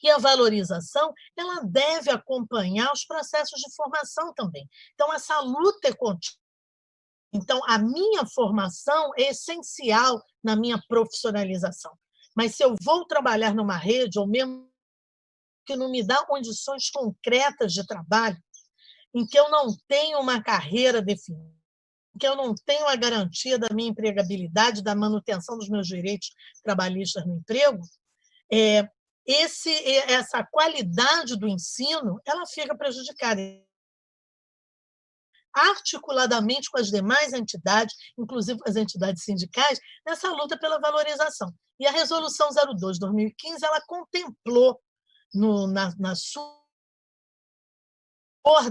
E a valorização ela deve acompanhar os processos de formação também. Então, essa luta é contínua. Então, a minha formação é essencial na minha profissionalização. Mas se eu vou trabalhar numa rede, ou mesmo que não me dá condições concretas de trabalho, em que eu não tenho uma carreira definida, em que eu não tenho a garantia da minha empregabilidade, da manutenção dos meus direitos trabalhistas no emprego, essa qualidade do ensino ela fica prejudicada. Articuladamente com as demais entidades, inclusive com as entidades sindicais, nessa luta pela valorização. E a Resolução 02 de 2015 ela contemplou, na sua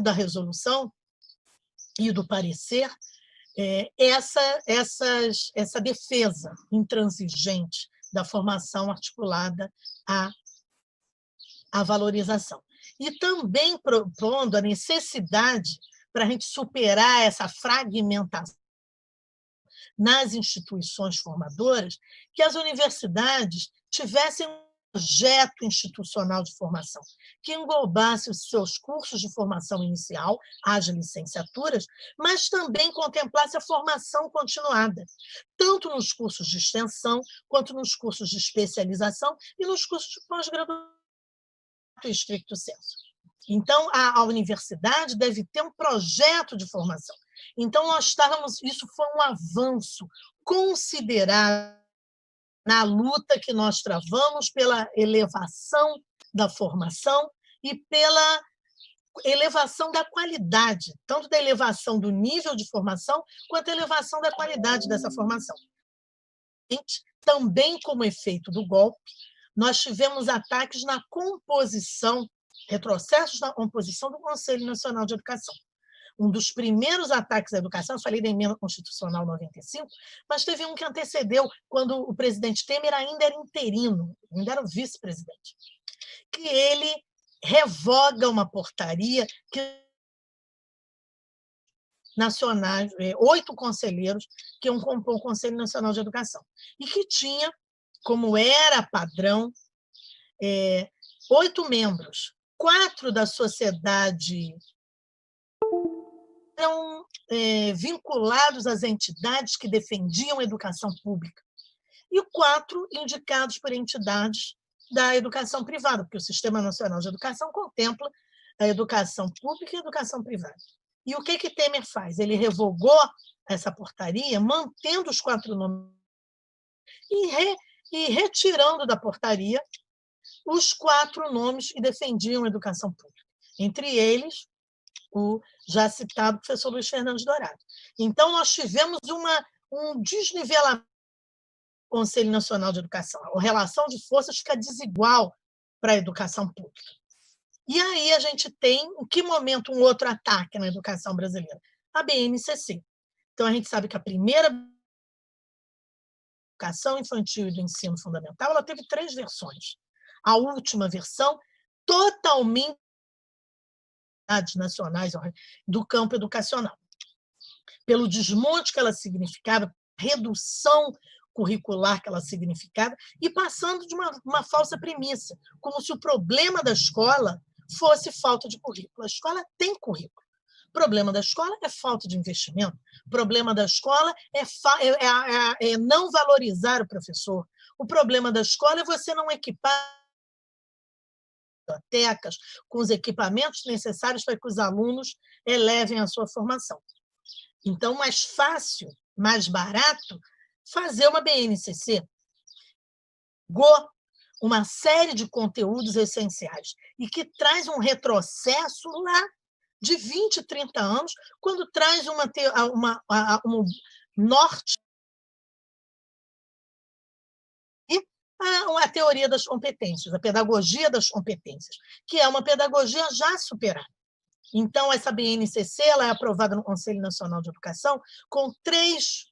da resolução e do parecer, essa defesa intransigente da formação articulada à valorização. E também propondo a necessidade, para a gente superar essa fragmentação nas instituições formadoras, que as universidades tivessem um projeto institucional de formação, que englobasse os seus cursos de formação inicial, as licenciaturas, mas também contemplasse a formação continuada, tanto nos cursos de extensão, quanto nos cursos de especialização e nos cursos de pós-graduação, em estricto senso. Então, a universidade deve ter um projeto de formação. Então, isso foi um avanço considerável na luta que nós travamos pela elevação da formação e pela elevação da qualidade, tanto da elevação do nível de formação, quanto a elevação da qualidade dessa formação. Também como efeito do golpe, nós tivemos ataques na composição, retrocessos na composição do Conselho Nacional de Educação. Um dos primeiros ataques à educação, eu falei da emenda constitucional 95, mas teve um que antecedeu, quando o presidente Temer ainda era interino, ainda era o vice-presidente, que ele revoga uma portaria que nacionais, 8 conselheiros que iam compor o Conselho Nacional de Educação, e que tinha, como era padrão, 8 membros, 4 da sociedade eram vinculados às entidades que defendiam a educação pública, e 4 indicados por entidades da educação privada, porque o Sistema Nacional de Educação contempla a educação pública e a educação privada. E o que Temer faz? Ele revogou essa portaria, mantendo os 4 nomes e retirando da portaria os 4 nomes que defendiam a educação pública. Entre eles, o já citado professor Luiz Fernando Dourado. Então, nós tivemos um desnivelamento do Conselho Nacional de Educação. A relação de forças fica desigual para a educação pública. E aí a gente tem, em que momento, um outro ataque na educação brasileira? A BNCC. Então, a gente sabe que a primeira educação infantil e do ensino fundamental, ela teve 3 versões. A última versão, totalmente nacionais do campo educacional. Pelo desmonte que ela significava, redução curricular que ela significava, e passando de uma falsa premissa, como se o problema da escola fosse falta de currículo. A escola tem currículo. O problema da escola é falta de investimento. O problema da escola é não valorizar o professor. O problema da escola é você não equipar bibliotecas com os equipamentos necessários para que os alunos elevem a sua formação. Então, mais fácil, mais barato, fazer uma BNCC. Uma série de conteúdos essenciais e que traz um retrocesso lá de 20, 30 anos, quando traz um norte e a teoria das competências, a pedagogia das competências, que é uma pedagogia já superada. Então, essa BNCC ela é aprovada no Conselho Nacional de Educação com 3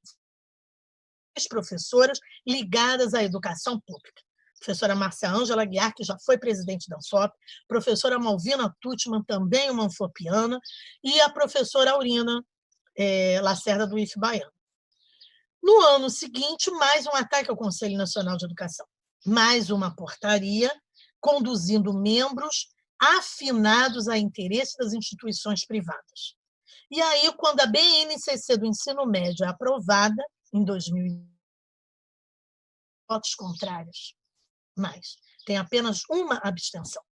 professoras ligadas à educação pública. Professora Márcia Ângela Aguiar, que já foi presidente da Anfop, professora Malvina Tutman, também uma anfopiana, e a professora Aurina Lacerda, do IF Baiano. No ano seguinte, mais um ataque ao Conselho Nacional de Educação, mais uma portaria conduzindo membros afinados a interesse das instituições privadas. E aí, quando a BNCC do ensino médio é aprovada, em 2000, votos contrários, mas tem apenas uma abstenção.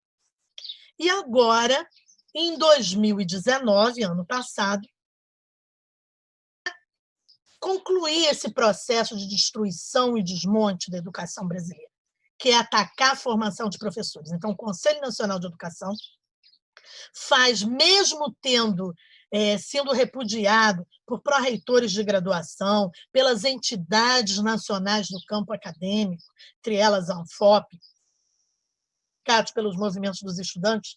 E agora, em 2019, ano passado, concluir esse processo de destruição e desmonte da educação brasileira, que é atacar a formação de professores. Então, o Conselho Nacional de Educação faz, mesmo sendo repudiado por pró-reitores de graduação, pelas entidades nacionais do campo acadêmico, entre elas a Anfop, pelos movimentos dos estudantes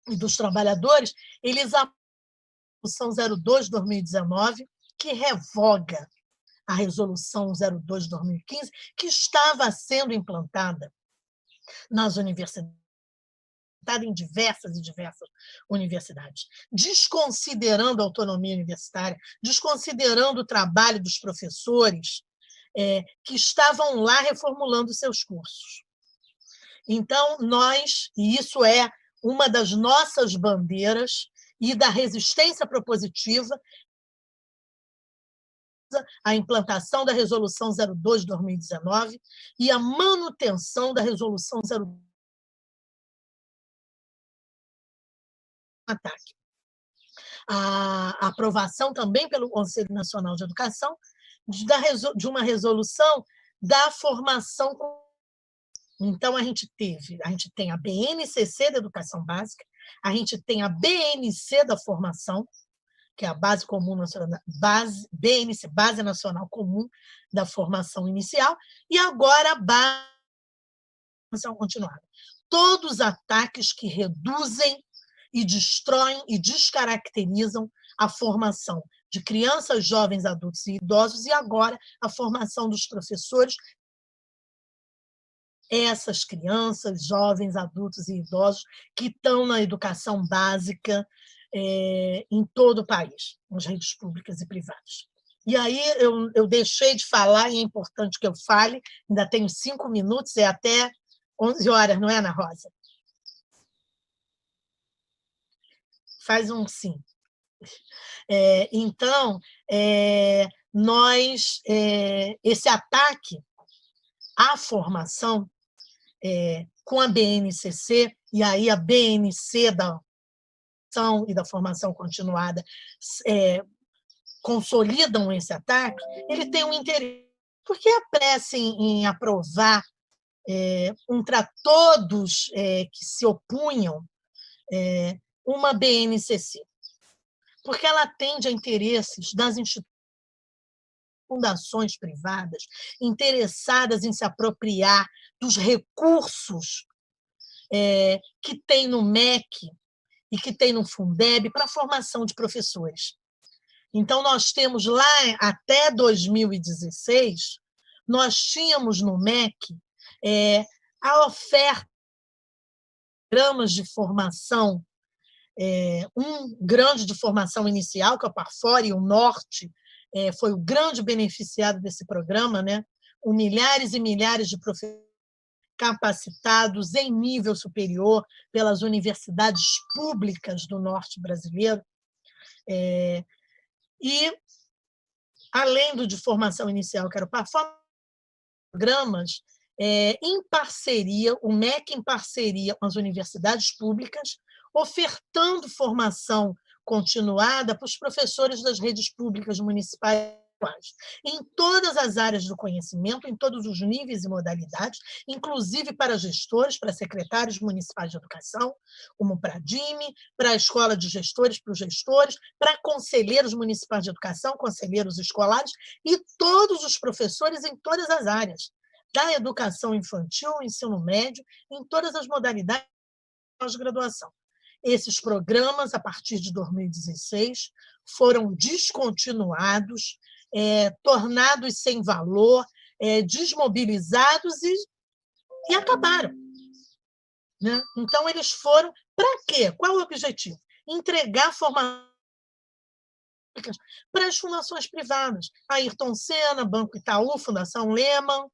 e dos trabalhadores, eles aprovam a Resolução 02 de 2019, que revoga a Resolução 02 de 2015, que estava sendo implantada nas universidades, em diversas universidades, desconsiderando a autonomia universitária, desconsiderando o trabalho dos professores que estavam lá reformulando seus cursos. Então, e isso é uma das nossas bandeiras e da resistência propositiva, a implantação da Resolução 02 de 2019 e a manutenção da Resolução 02. Ataque. A aprovação também pelo Conselho Nacional de Educação de uma resolução da formação. Então, a gente tem a BNCC da Educação Básica, a gente tem a BNC da Formação, que é a Base Comum Nacional, BNC, Base Nacional Comum da Formação Inicial, e agora a Base Formação Continuada. Todos ataques que reduzem e destroem e descaracterizam a formação de crianças, jovens, adultos e idosos, e agora a formação dos professores. Essas crianças, jovens, adultos e idosos que estão na educação básica em todo o país, nas redes públicas e privadas. E aí eu deixei de falar, e é importante que eu fale, ainda tenho 5 minutos, é até 11 horas, não é, Ana Rosa? Faz um sim. Então, esse ataque à formação com a BNCC, e aí a BNC da formação e da formação continuada consolidam esse ataque, ele tem um interesse. Porque a pressa em aprovar contra todos que se opunham uma BNCC? Porque ela atende a interesses das fundações privadas interessadas em se apropriar dos recursos que tem no MEC e que tem no Fundeb para a formação de professores. Então, nós temos lá, até 2016, nós tínhamos no MEC a oferta de programas de formação, um grande de formação inicial, que é o Parfora, e o Norte foi o grande beneficiado desse programa, né? Com milhares e milhares de professores capacitados em nível superior pelas universidades públicas do Norte brasileiro. E, além do de formação inicial, que era o Parfora, programas em parceria, o MEC em parceria com as universidades públicas, ofertando formação continuada para os professores das redes públicas municipais, em todas as áreas do conhecimento, em todos os níveis e modalidades, inclusive para gestores, para secretários municipais de educação, como para a DIME, para a escola de gestores, para os gestores, para conselheiros municipais de educação, conselheiros escolares, e todos os professores em todas as áreas, da educação infantil, ensino médio, em todas as modalidades de pós-graduação. Esses programas, a partir de 2016, foram descontinuados, tornados sem valor, desmobilizados e acabaram. Né? Então, eles foram... Para quê? Qual é o objetivo? Entregar formação para as fundações privadas. Ayrton Senna, Banco Itaú, Fundação Lehman,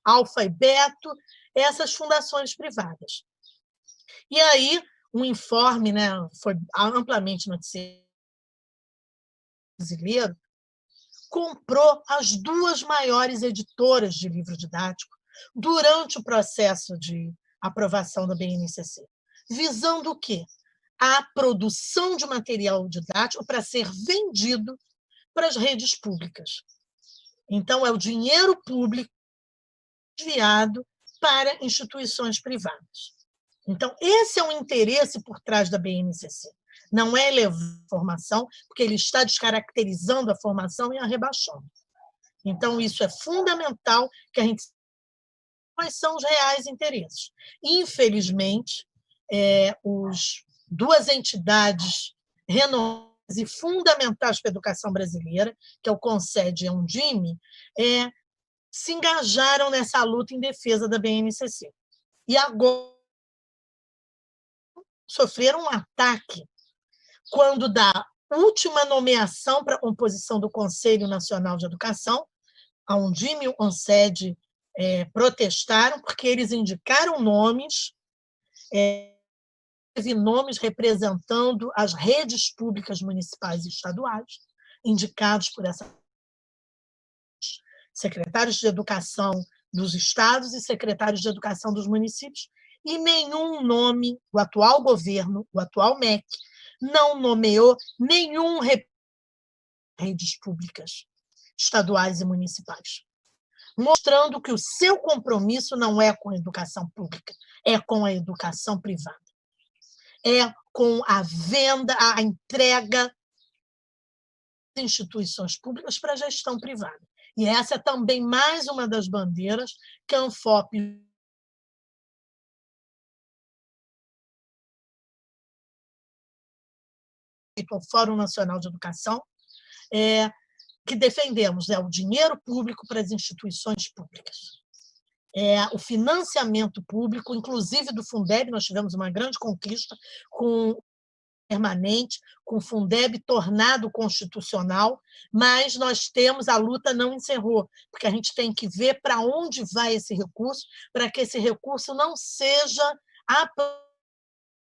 Alfa e Beto, essas fundações privadas. E aí, um informe, né, foi amplamente noticiado, brasileiro, comprou as duas maiores editoras de livro didático durante o processo de aprovação da BNCC, visando o quê? A produção de material didático para ser vendido para as redes públicas. Então, é o dinheiro público desviado para instituições privadas. Então, esse é o interesse por trás da BNCC. Não é elevar a formação, porque ele está descaracterizando a formação e a rebaixando. Então, isso é fundamental que a gente saiba quais são os reais interesses. Infelizmente, duas entidades renomadas e fundamentais para a educação brasileira, que é o CONSED e a Undime, se engajaram nessa luta em defesa da BNCC. E agora sofreram um ataque quando, da última nomeação para a composição do Conselho Nacional de Educação, a Undime e o CONSED protestaram porque eles indicaram nomes, teve nomes representando as redes públicas municipais e estaduais, indicados por essas secretários de educação dos estados e secretários de educação dos municípios, e nenhum nome, o atual governo, o atual MEC, não nomeou nenhum redes públicas estaduais e municipais, mostrando que o seu compromisso não é com a educação pública, é com a educação privada. É com a venda, a entrega das instituições públicas para a gestão privada. E essa é também mais uma das bandeiras que a ANFOP o Fórum Nacional de Educação, que defendemos o dinheiro público para as instituições públicas. O financiamento público, inclusive do Fundeb, nós tivemos uma grande conquista com permanente, com o Fundeb tornado constitucional, mas a luta não encerrou, porque a gente tem que ver para onde vai esse recurso, para que esse recurso não seja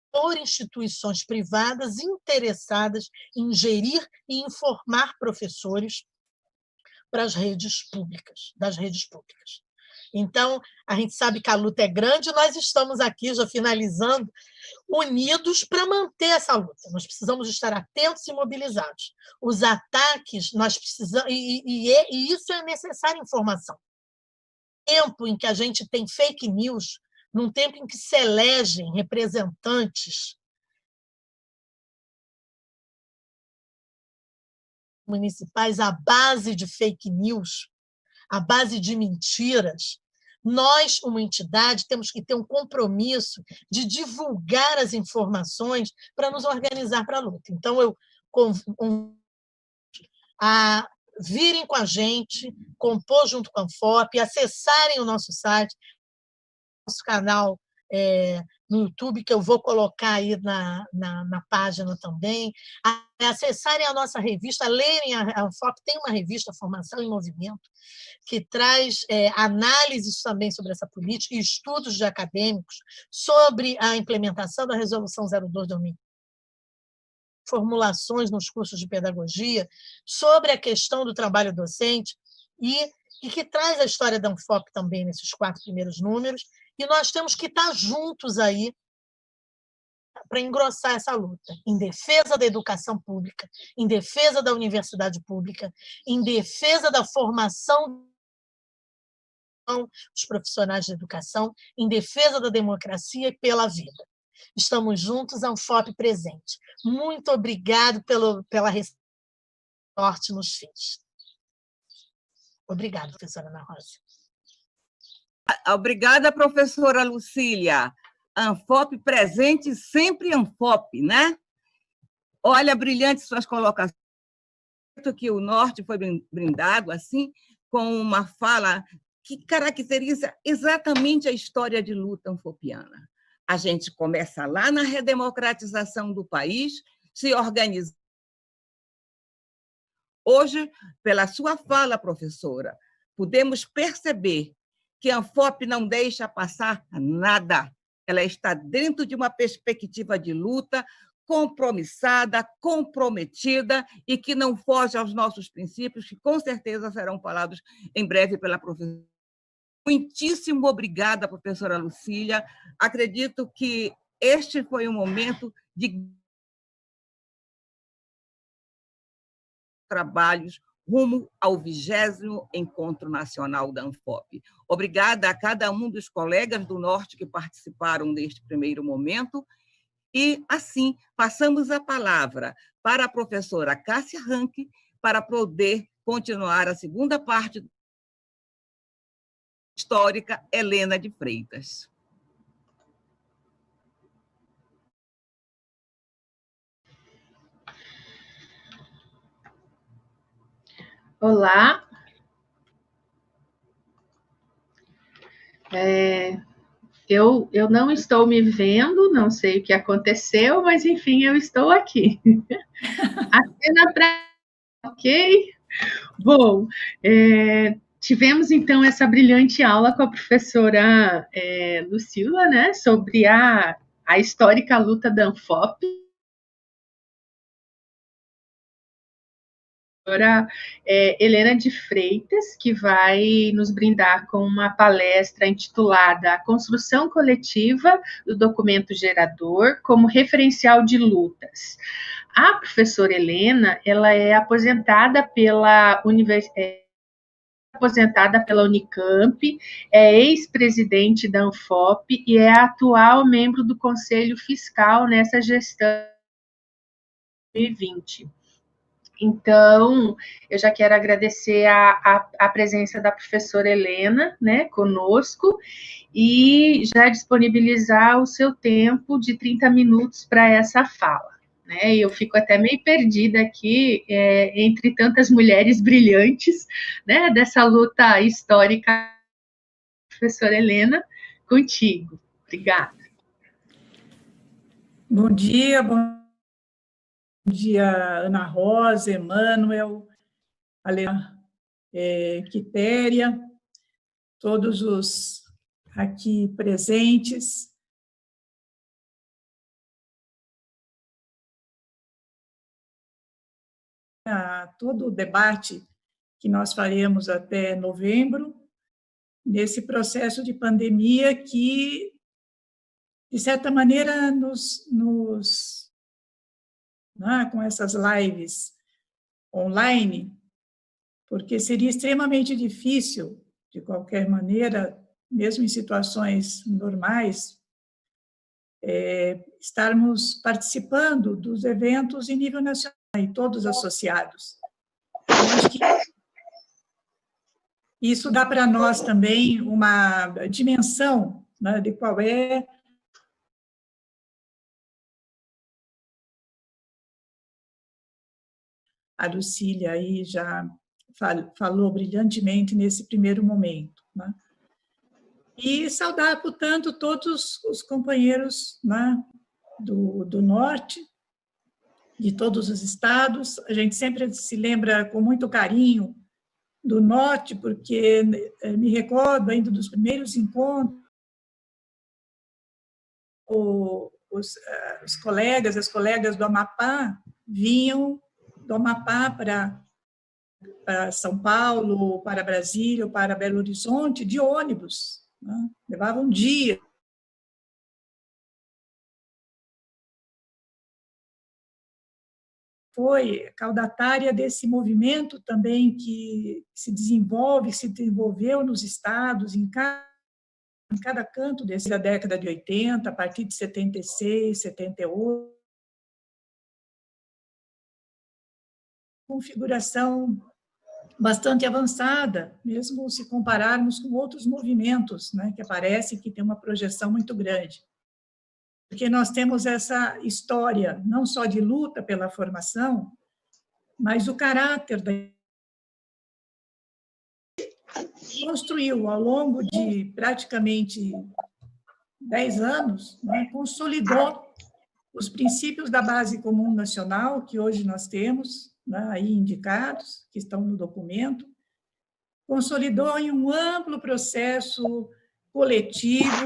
por instituições privadas interessadas em gerir e informar professores para as redes públicas, das redes públicas. Então, a gente sabe que a luta é grande, nós estamos aqui, já finalizando, unidos para manter essa luta. Nós precisamos estar atentos e mobilizados. Os ataques, nós precisamos, e isso é necessária informação. No tempo em que a gente tem fake news, num tempo em que se elegem representantes municipais à base de fake news, à base de mentiras, nós, uma entidade, temos que ter um compromisso de divulgar as informações para nos organizar para a luta. Então, eu convido a virem com a gente, compor junto com a ANFOP, acessarem o nosso site, nosso canal no YouTube, que eu vou colocar aí na página também, acessarem a nossa revista, lerem a ANFOP, tem uma revista, Formação em Movimento, que traz análises também sobre essa política e estudos de acadêmicos sobre a implementação da Resolução 02/2000, formulações nos cursos de pedagogia sobre a questão do trabalho docente e que traz a história da ANFOP também nesses 4 primeiros números, e nós temos que estar juntos aí para engrossar essa luta, em defesa da educação pública, em defesa da universidade pública, em defesa da formação dos profissionais de educação, em defesa da democracia e pela vida. Estamos juntos, ANFOP presente. Muito obrigado pela resposta que o Norte nos fez. Obrigada, professora Ana Rosa. Obrigada, professora Lucília. ANFOP presente, sempre ANFOP, né? Olha, brilhantes suas colocações, que o Norte foi brindado assim, com uma fala que caracteriza exatamente a história de luta anfopiana. A gente começa lá na redemocratização do país, se organiza. Hoje, pela sua fala, professora, podemos perceber que a ANFOP não deixa passar nada. Ela está dentro de uma perspectiva de luta compromissada, comprometida e que não foge aos nossos princípios, que com certeza serão falados em breve pela professora. Muitíssimo obrigada, professora Lucília. Acredito que este foi um momento de trabalhos rumo ao 20º Encontro Nacional da ANFOP. Obrigada a cada um dos colegas do Norte que participaram deste primeiro momento. E, assim, passamos a palavra para a professora Cássia Ranke para poder continuar a segunda parte histórica Helena de Freitas. Olá. Eu não estou me vendo, não sei o que aconteceu, mas, enfim, eu estou aqui. A cena para... Ok? Bom, tivemos, então, essa brilhante aula com a professora Lucília, né, sobre a histórica luta da ANFOP. Helena de Freitas, que vai nos brindar com uma palestra intitulada A Construção Coletiva do Documento Gerador como Referencial de Lutas. A professora Helena, ela é aposentada pela Unicamp, é ex-presidente da ANFOP e é atual membro do Conselho Fiscal nessa gestão de 2020. Então, eu já quero agradecer a presença da professora Helena, né, conosco, e já disponibilizar o seu tempo de 30 minutos para essa fala. Né? Eu fico até meio perdida aqui, entre tantas mulheres brilhantes, né, dessa luta histórica. Professora Helena, contigo. Obrigada. Bom dia, Bom dia, Ana Rosa, Emmanuel, Quitéria, todos os aqui presentes. Todo o debate que nós faremos até novembro, nesse processo de pandemia que, de certa maneira, com essas lives online, porque seria extremamente difícil, de qualquer maneira, mesmo em situações normais, estarmos participando dos eventos em nível nacional, e todos associados. Eu acho que isso dá para nós também uma dimensão, né, de qual é a Lucília aí já falou brilhantemente nesse primeiro momento, né? E saudar, portanto, todos os companheiros, né, do Norte, de todos os estados. A gente sempre se lembra com muito carinho do Norte, porque me recordo ainda dos primeiros encontros, os colegas, as colegas do Amapá vinham do Amapá para São Paulo, para Brasília, para Belo Horizonte, de ônibus, né? Levavam um dia. Foi caudatária desse movimento também que se desenvolveu nos estados, em cada canto da década de 80, a partir de 76, 78, configuração bastante avançada, mesmo se compararmos com outros movimentos, né, que aparecem, que tem uma projeção muito grande. Porque nós temos essa história, não só de luta pela formação, mas o caráter da construiu ao longo de praticamente 10 anos, né, consolidou os princípios da Base Comum Nacional, que hoje nós temos, né, aí indicados, que estão no documento, consolidou em um amplo processo coletivo,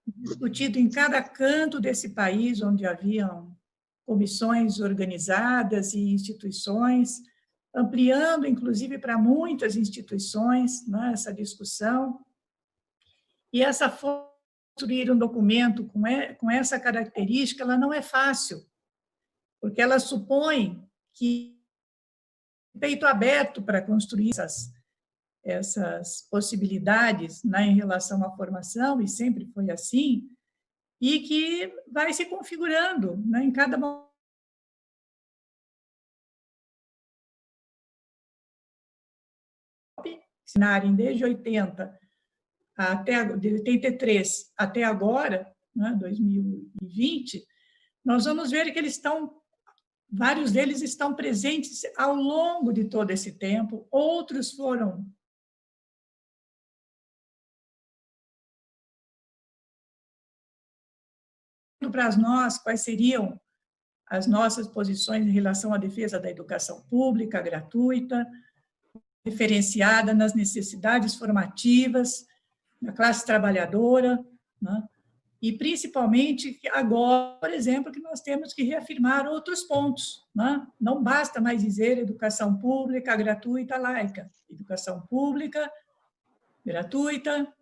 discutido em cada canto desse país, onde haviam comissões organizadas e instituições, ampliando, inclusive, para muitas instituições, né, essa discussão. E essa forma de construir um documento com essa característica, ela não é fácil, porque ela supõe que peito aberto para construir essas possibilidades, né, em relação à formação, e sempre foi assim, e que vai se configurando, né, em cada momento. Ensinarem desde 80 de 83 até agora, né, 2020, nós vamos ver que vários deles estão presentes ao longo de todo esse tempo, outros foram para nós quais seriam as nossas posições em relação à defesa da educação pública, gratuita, referenciada nas necessidades formativas da classe trabalhadora, né? E principalmente agora, por exemplo, que nós temos que reafirmar outros pontos, né? Não basta mais dizer educação pública, gratuita, laica. Educação pública, gratuita,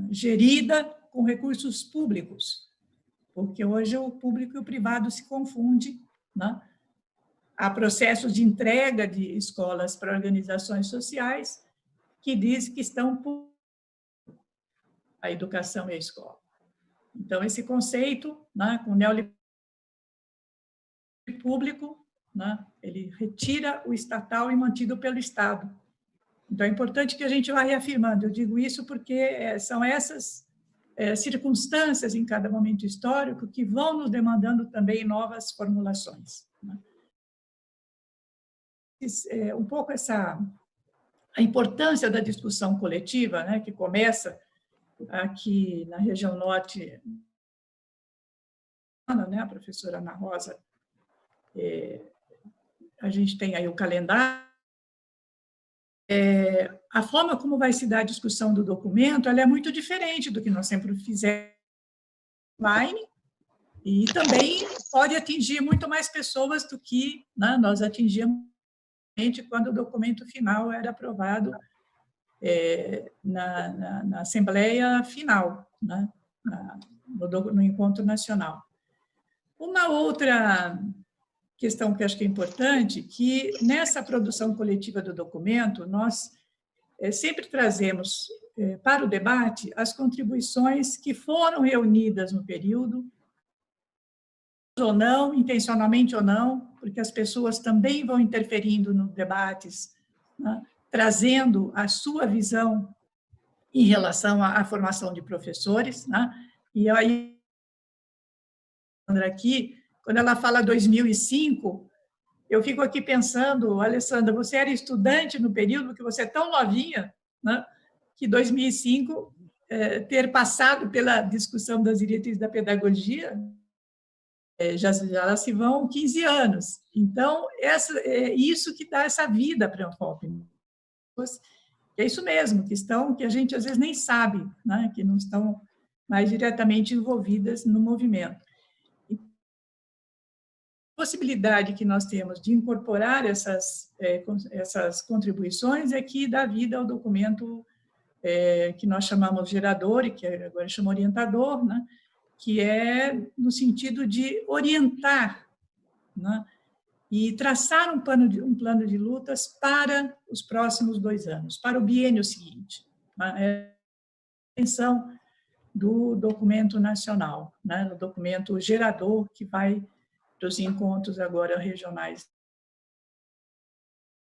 gerida com recursos públicos, porque hoje o público e o privado se confundem, né? Há processos de entrega de escolas para organizações sociais que dizem que estão por a educação e a escola. Então, esse conceito, né, com o neoliberalismo público, né, ele retira o estatal e mantido pelo Estado. Então, é importante que a gente vá reafirmando. Eu digo isso porque são essas circunstâncias em cada momento histórico que vão nos demandando também novas formulações, né? Um pouco a importância da discussão coletiva, né, que começa aqui na região norte, né, a professora Ana Rosa, a gente tem aí o calendário, a forma como vai se dar a discussão do documento, ela é muito diferente do que nós sempre fizemos online, e também pode atingir muito mais pessoas do que, né, nós atingíamos quando o documento final era aprovado na Assembleia Final, né, no Encontro Nacional. Uma outra questão que acho que é importante, que nessa produção coletiva do documento, nós sempre trazemos para o debate as contribuições que foram reunidas no período, ou não, intencionalmente ou não, porque as pessoas também vão interferindo nos debates, né, trazendo a sua visão em relação à formação de professores, né? E aí, aqui, quando ela fala 2005, eu fico aqui pensando, Alessandra, você era estudante no período, que você é tão novinha, né, que 2005, ter passado pela discussão das diretrizes da pedagogia, já se vão 15 anos. Então, é isso que dá essa vida para a Anfop. É isso mesmo, que a gente às vezes nem sabe, né, que não estão mais diretamente envolvidas no movimento. A possibilidade que nós temos de incorporar essas contribuições é que dá vida ao documento que nós chamamos gerador, e que agora chama orientador, né, que é no sentido de orientar, né, e traçar um plano de lutas para os próximos 2 anos, para o biênio seguinte. É a intenção do documento nacional, né, do documento gerador que vai para os encontros agora regionais. A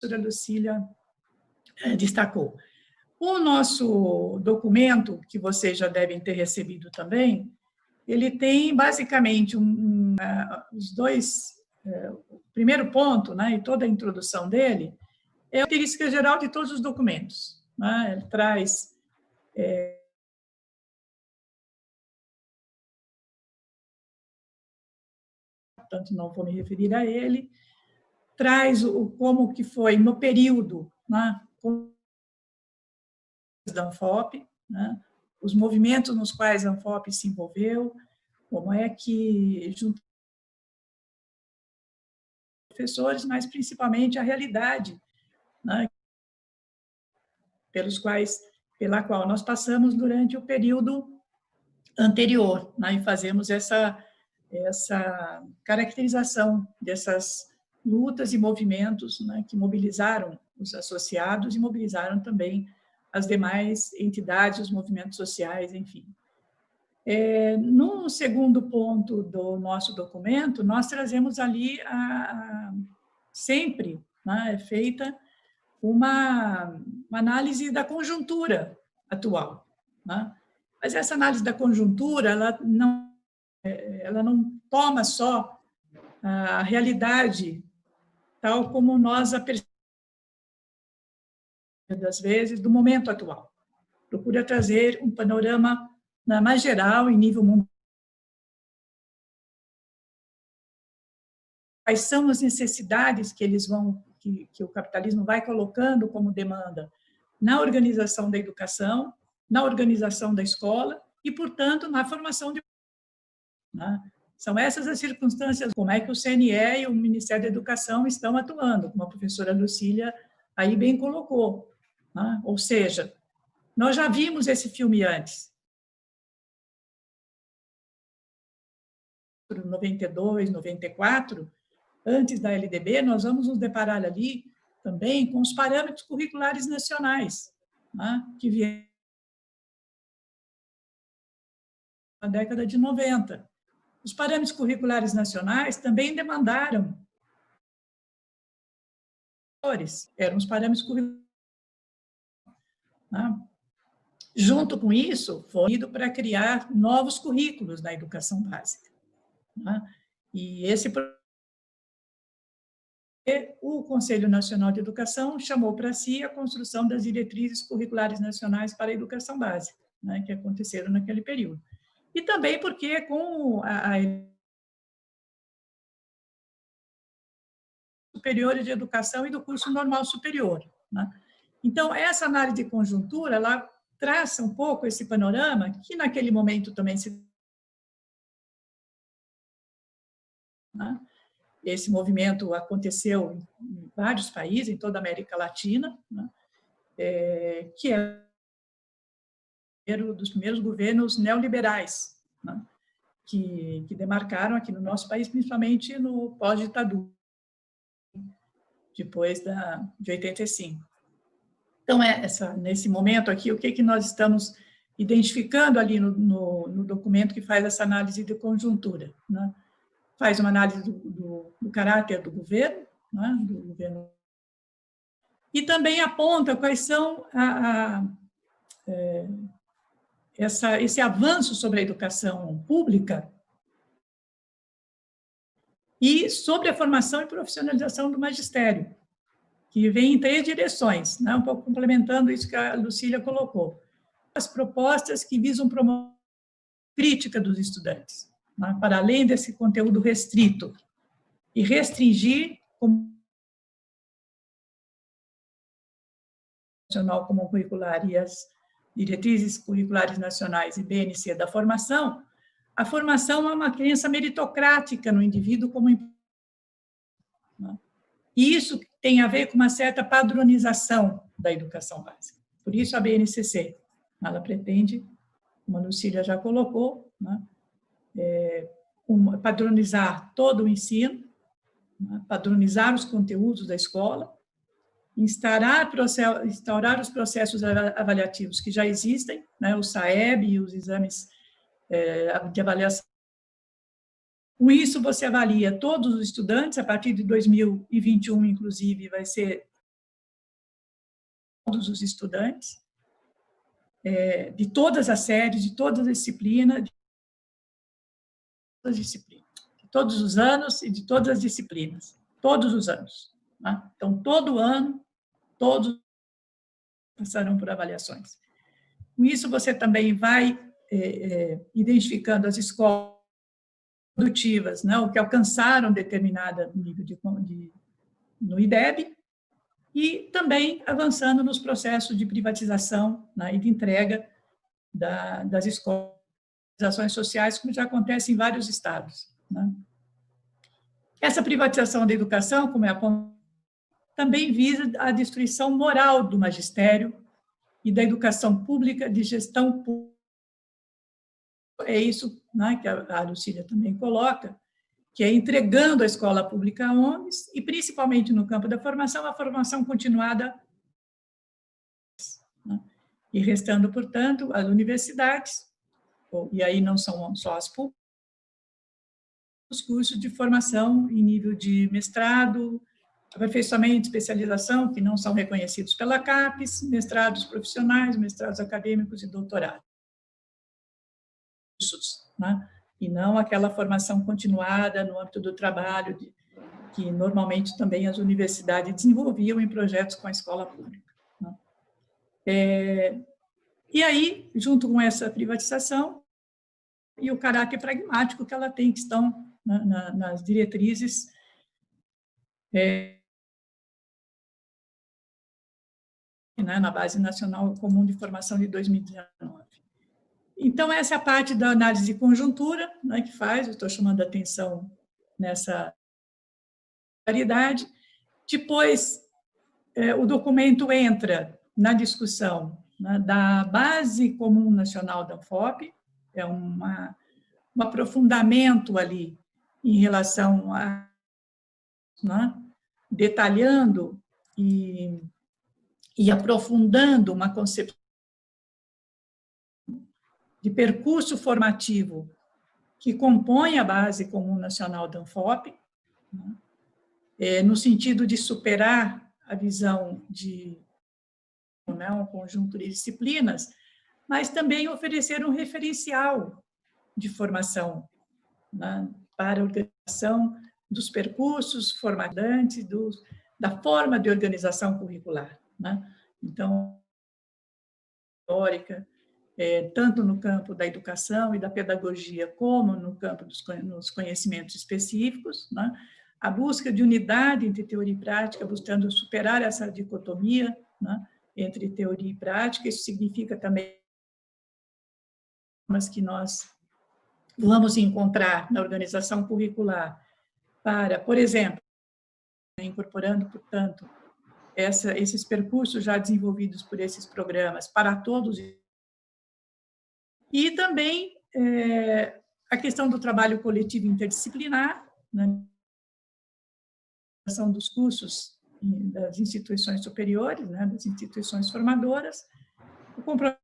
professora Lucília destacou. O nosso documento, que vocês já devem ter recebido também, ele tem basicamente os dois. O primeiro ponto, né, e toda a introdução dele, é a característica geral de todos os documentos. Né? Ele traz portanto, não vou me referir a ele, traz como que foi no período, né, da Anfop, né, os movimentos nos quais a Anfop se envolveu, como é que, junto com professores, mas principalmente a realidade, né, pela qual nós passamos durante o período anterior, né, e fazemos essa caracterização dessas lutas e movimentos, né, que mobilizaram os associados e mobilizaram também as demais entidades, os movimentos sociais, enfim. No segundo ponto do nosso documento, nós trazemos ali sempre, né, feita uma análise da conjuntura atual, né? Mas essa análise da conjuntura, ela não toma só a realidade tal como nós a percebemos, das vezes, do momento atual. Procura trazer um panorama mais geral, em nível mundial. Quais são as necessidades que que o capitalismo vai colocando como demanda na organização da educação, na organização da escola e, portanto, na formação de... Né? São essas as circunstâncias, como é que o CNE e o Ministério da Educação estão atuando, como a professora Lucília aí bem colocou. Né? Ou seja, nós já vimos esse filme antes. 92, 94, antes da LDB, nós vamos nos deparar ali também com os parâmetros curriculares nacionais, né? Que vieram na década de 90. Os parâmetros curriculares nacionais também demandaram, eram os parâmetros curriculares. Né? Junto com isso, foi ido para criar novos currículos na educação básica. Né? E o Conselho Nacional de Educação chamou para si a construção das diretrizes curriculares nacionais para a educação básica, né, que aconteceram naquele período. E também porque com a superior de educação e do curso normal superior. Né? Então, essa análise de conjuntura, ela traça um pouco esse panorama, que naquele momento também se... Né? Esse movimento aconteceu em vários países, em toda a América Latina, né? Que é dos primeiros governos neoliberais, né? que demarcaram aqui no nosso país, principalmente no pós-ditadura, depois de 85. Então, nesse momento aqui, o que nós estamos identificando ali no documento que faz essa análise de conjuntura, né? Faz uma análise do caráter do governo, né? Do governo, e também aponta quais são esse avanço sobre a educação pública e sobre a formação e profissionalização do magistério, que vem em 3 direções, né? Um pouco complementando isso que a Lucília colocou. As propostas que visam promover a crítica dos estudantes, né? Para além desse conteúdo restrito, e restringir como nacional comum curricular e as diretrizes curriculares nacionais e BNC da formação, a formação é uma crença meritocrática no indivíduo como né? E isso tem a ver com uma certa padronização da educação básica. Por isso a BNCC, ela pretende, como a Lucília já colocou, né? Padronizar todo o ensino, né? Padronizar os conteúdos da escola, instaurar os processos avaliativos que já existem, né? O SAEB e os exames de avaliação. Com isso, você avalia todos os estudantes, a partir de 2021, inclusive, vai ser todos os estudantes, de todas as séries, de todas as disciplinas, de todos os anos e de todas as disciplinas, todos os anos. Né? Então, todo ano, todos passarão por avaliações. Com isso, você também vai identificando as escolas produtivas, né, o que alcançaram determinado nível no IDEB, e também avançando nos processos de privatização, né, e de entrega das escolas, ações sociais, como já acontece em vários estados. Né. Essa privatização da educação, como é apontado, também visa a destruição moral do magistério e da educação pública, de gestão pública. É isso, né, que a Lucília também coloca, que é entregando a escola pública a homens, e principalmente no campo da formação, a formação continuada, né, e restando, portanto, as universidades, e aí não são só as públicas, os cursos de formação em nível de mestrado, aperfeiçoamento, especialização, que não são reconhecidos pela CAPES, mestrados profissionais, mestrados acadêmicos e doutorados. Né? E não aquela formação continuada no âmbito do trabalho, que normalmente também as universidades desenvolviam em projetos com a escola pública. Né? E aí, junto com essa privatização e o caráter pragmático que ela tem, que estão nas diretrizes na Base Nacional Comum de Formação de 2019. Então, essa é a parte da análise de conjuntura, né, que faz, eu estou chamando a atenção nessa variedade. Depois, o documento entra na discussão, né, da Base Comum Nacional da UFOP, é um aprofundamento ali em relação a, né, detalhando e aprofundando uma concepção de percurso formativo que compõe a Base Comum Nacional da UFOP, né, no sentido de superar a visão de, né, um conjunto de disciplinas, mas também oferecer um referencial de formação, né, para a organização dos percursos formadantes, da forma de organização curricular. Né? Então, teórica, tanto no campo da educação e da pedagogia, como no campo dos conhecimentos específicos, né? A busca de unidade entre teoria e prática, buscando superar essa dicotomia, né, entre teoria e prática. Isso significa também que nós vamos encontrar na organização curricular para, por exemplo, incorporando, portanto, esses percursos já desenvolvidos por esses programas para todos. E também a questão do trabalho coletivo interdisciplinar, né, dos cursos das instituições superiores, né, das instituições formadoras, o compromisso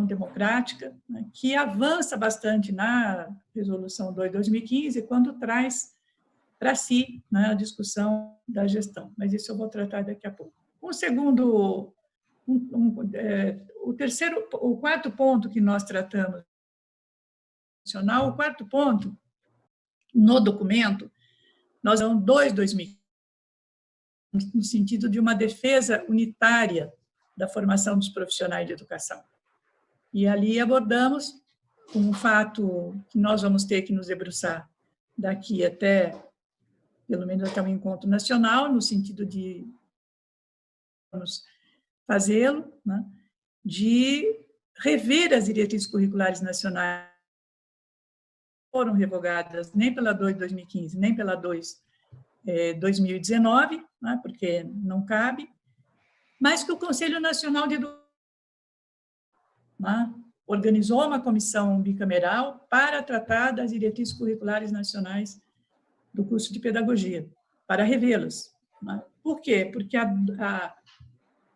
democrática, né, que avança bastante na Resolução 2 de 2015, quando traz para si, né, a discussão da gestão. Mas isso eu vou tratar daqui a pouco. O quarto ponto que nós tratamos, o quarto ponto no documento, nós vamos 2015, no sentido de uma defesa unitária da formação dos profissionais de educação. E ali abordamos um fato que nós vamos ter que nos debruçar daqui até, pelo menos até um encontro nacional, no sentido de vamos fazê-lo, né, de rever as diretrizes curriculares nacionais, não foram revogadas nem pela 2 de 2015, nem pela 2 de 2019, né, porque não cabe, mas que o Conselho Nacional de Educação, né, organizou uma comissão bicameral para tratar das diretrizes curriculares nacionais do curso de pedagogia, para revê-las. Né? Por quê? Porque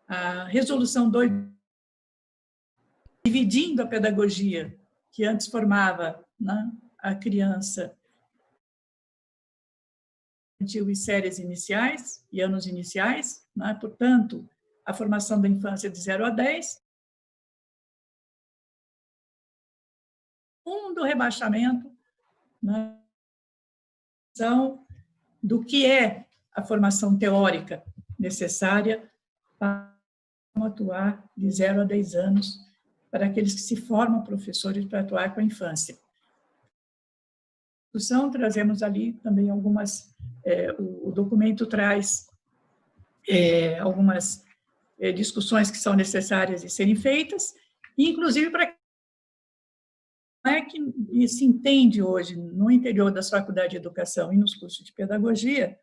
a Resolução 2, dividindo a pedagogia, que antes formava, né, a criança e séries iniciais e anos iniciais, né, portanto, a formação da infância de 0 a 10, do rebaixamento, né, do que é a formação teórica necessária para atuar de 0 a 10 anos, para aqueles que se formam professores para atuar com a infância. Trazemos ali também algumas, o documento traz algumas discussões que são necessárias de serem feitas, inclusive para que se entende hoje no interior das faculdades de educação e nos cursos de pedagogia,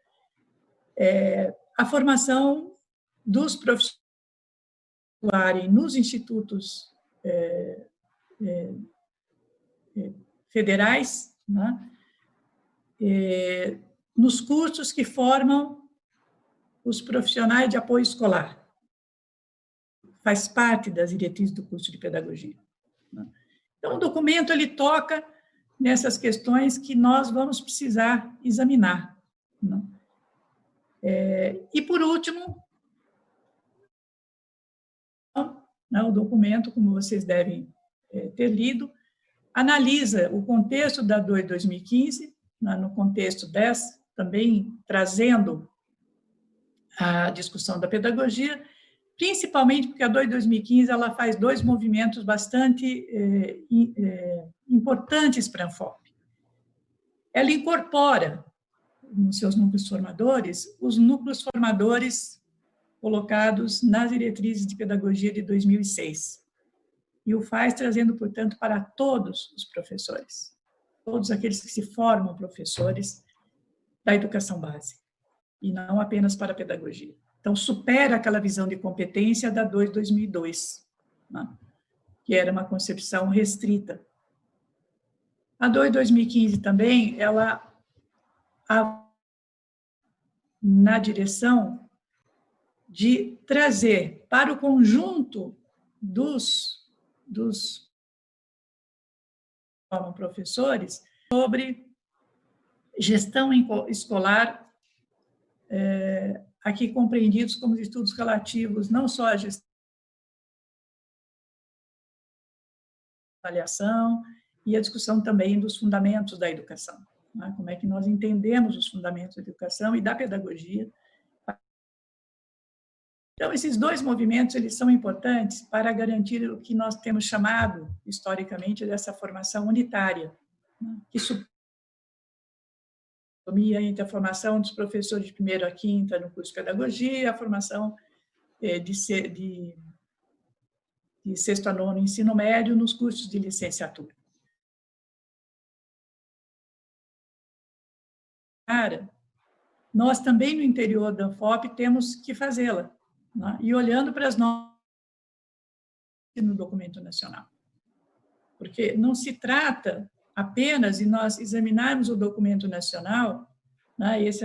a formação dos professores nos institutos federais, né, nos cursos que formam os profissionais de apoio escolar. Faz parte das diretrizes do curso de pedagogia. Né? Então, o documento ele toca nessas questões que nós vamos precisar examinar. Né? E, por último, né, o documento, como vocês devem ter lido, analisa o contexto da 2 de 2015, né, no contexto dessa, também trazendo a discussão da pedagogia, principalmente porque a 2 de 2015 ela faz dois movimentos bastante importantes para a ANFOP. Ela incorpora nos seus núcleos formadores os núcleos formadores colocados nas diretrizes de pedagogia de 2006. E o faz trazendo, portanto, para todos os professores, todos aqueles que se formam professores da educação básica, e não apenas para a pedagogia. Então, supera aquela visão de competência da 2 de 2002, né, que era uma concepção restrita. A 2 de 2015 também, ela na direção de trazer para o conjunto dos professores sobre gestão escolar, aqui compreendidos como estudos relativos não só à gestão, avaliação e a discussão também dos fundamentos da educação, né? Como é que nós entendemos os fundamentos da educação e da pedagogia. Então, esses dois movimentos eles são importantes para garantir o que nós temos chamado, historicamente, dessa formação unitária, né? Que entre a formação dos professores de 1º a 5º no curso de pedagogia, a formação de 6º a 9º ensino médio nos cursos de licenciatura. Nós também no interior da ANFOP temos que fazê-la, né? E olhando para as normas no documento nacional. Porque não se trata apenas de nós examinarmos o documento nacional, né, esse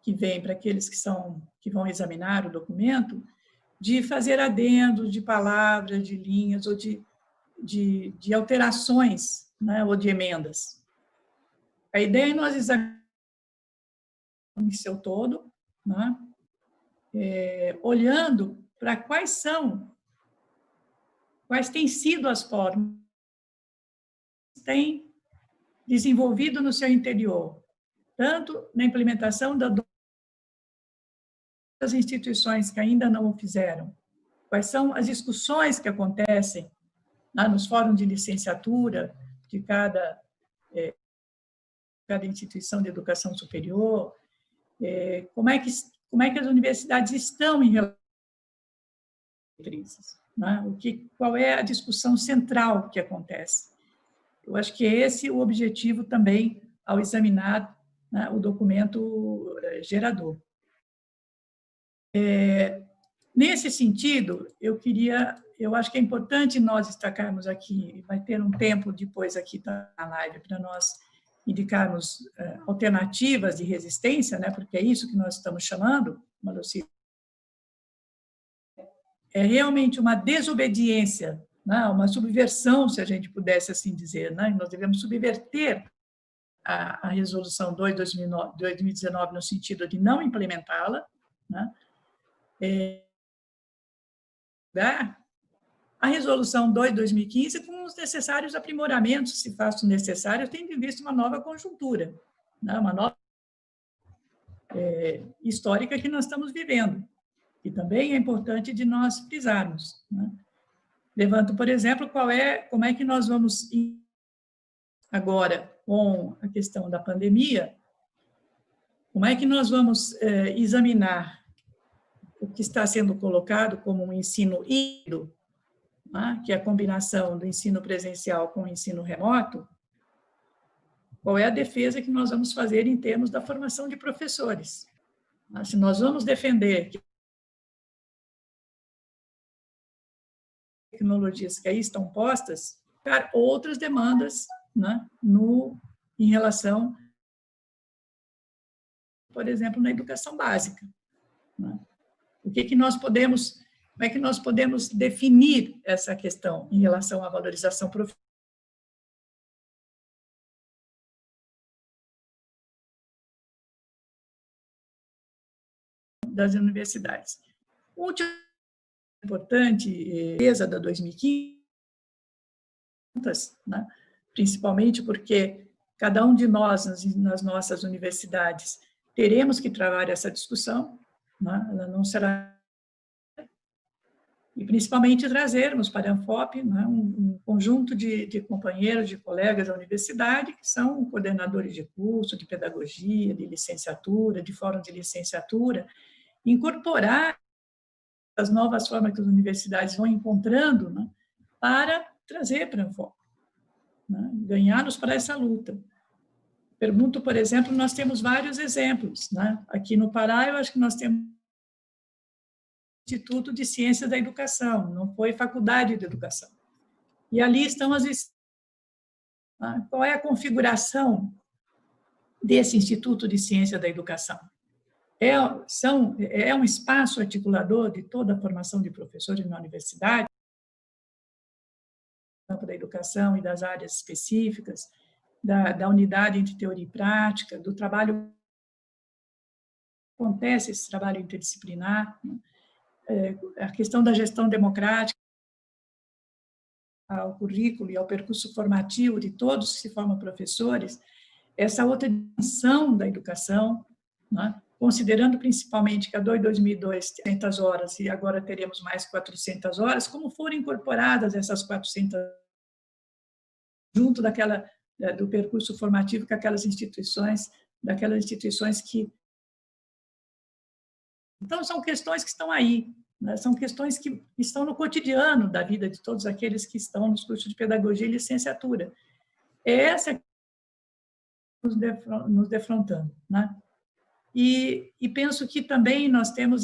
que vem para aqueles que vão examinar o documento, de fazer adendos de palavras, de linhas, ou de alterações, né, ou de emendas. A ideia é nós examinarmos em seu todo, né, olhando para quais têm sido as formas que têm desenvolvido no seu interior, tanto na implementação das instituições que ainda não o fizeram, quais são as discussões que acontecem nos fóruns de licenciatura de cada instituição de educação superior, como é que as universidades estão em relação às diretrizes, né? Qual é a discussão central que acontece. Eu acho que esse é o objetivo também ao examinar, né, o documento gerador. Nesse sentido, eu acho que é importante nós destacarmos aqui, vai ter um tempo depois aqui na live para nós indicarmos alternativas de resistência, né, porque é isso que nós estamos chamando, Maluci, é realmente uma desobediência, né, uma subversão, se a gente pudesse assim dizer, né, nós devemos subverter a Resolução 2 de 2019 no sentido de não implementá-la, né, a Resolução 2 de 2015 com os necessários aprimoramentos, se façam necessários, tendo em vista uma nova conjuntura, né, uma nova histórica que nós estamos vivendo, e também é importante de nós frisarmos, né. Levanto, por exemplo, como é que nós vamos, agora, com a questão da pandemia, como é que nós vamos examinar o que está sendo colocado como um ensino híbrido, né, que é a combinação do ensino presencial com o ensino remoto. Qual é a defesa que nós vamos fazer em termos da formação de professores? Se nós vamos defender que tecnologias que aí estão postas, outras demandas, né, em relação, por exemplo, na educação básica, né? Como é que nós podemos definir essa questão em relação à valorização profissional das universidades? Último importante, a da 2015, né, principalmente porque cada um de nós, nas nossas universidades, teremos que travar essa discussão, né, ela não será... E principalmente trazermos para a Anfop, né, um conjunto de companheiros, de colegas da universidade, que são coordenadores de curso, de pedagogia, de licenciatura, de fórum de licenciatura, incorporar as novas formas que as universidades vão encontrando, né, para trazer para a Anfop, né, ganhar-nos para essa luta. Pergunto, por exemplo, nós temos vários exemplos, né? Aqui no Pará, eu acho que nós temos Instituto de Ciências da Educação, não foi Faculdade de Educação. E ali estão qual é a configuração desse Instituto de Ciência da Educação? É um espaço articulador de toda a formação de professores na universidade, no campo da educação e das áreas específicas, da unidade entre teoria e prática, do trabalho, acontece esse trabalho interdisciplinar, né? A questão da gestão democrática, ao currículo e ao percurso formativo de todos que se formam professores, essa outra dimensão da educação, né? Considerando principalmente que a 2002, 300 horas, e agora teremos mais 400 horas, como foram incorporadas essas 400 junto do percurso formativo que daquelas instituições que... Então, são questões que estão aí, né? São questões que estão no cotidiano da vida de todos aqueles que estão nos cursos de pedagogia e licenciatura. É essa que nos defrontando, né? E penso que também nós temos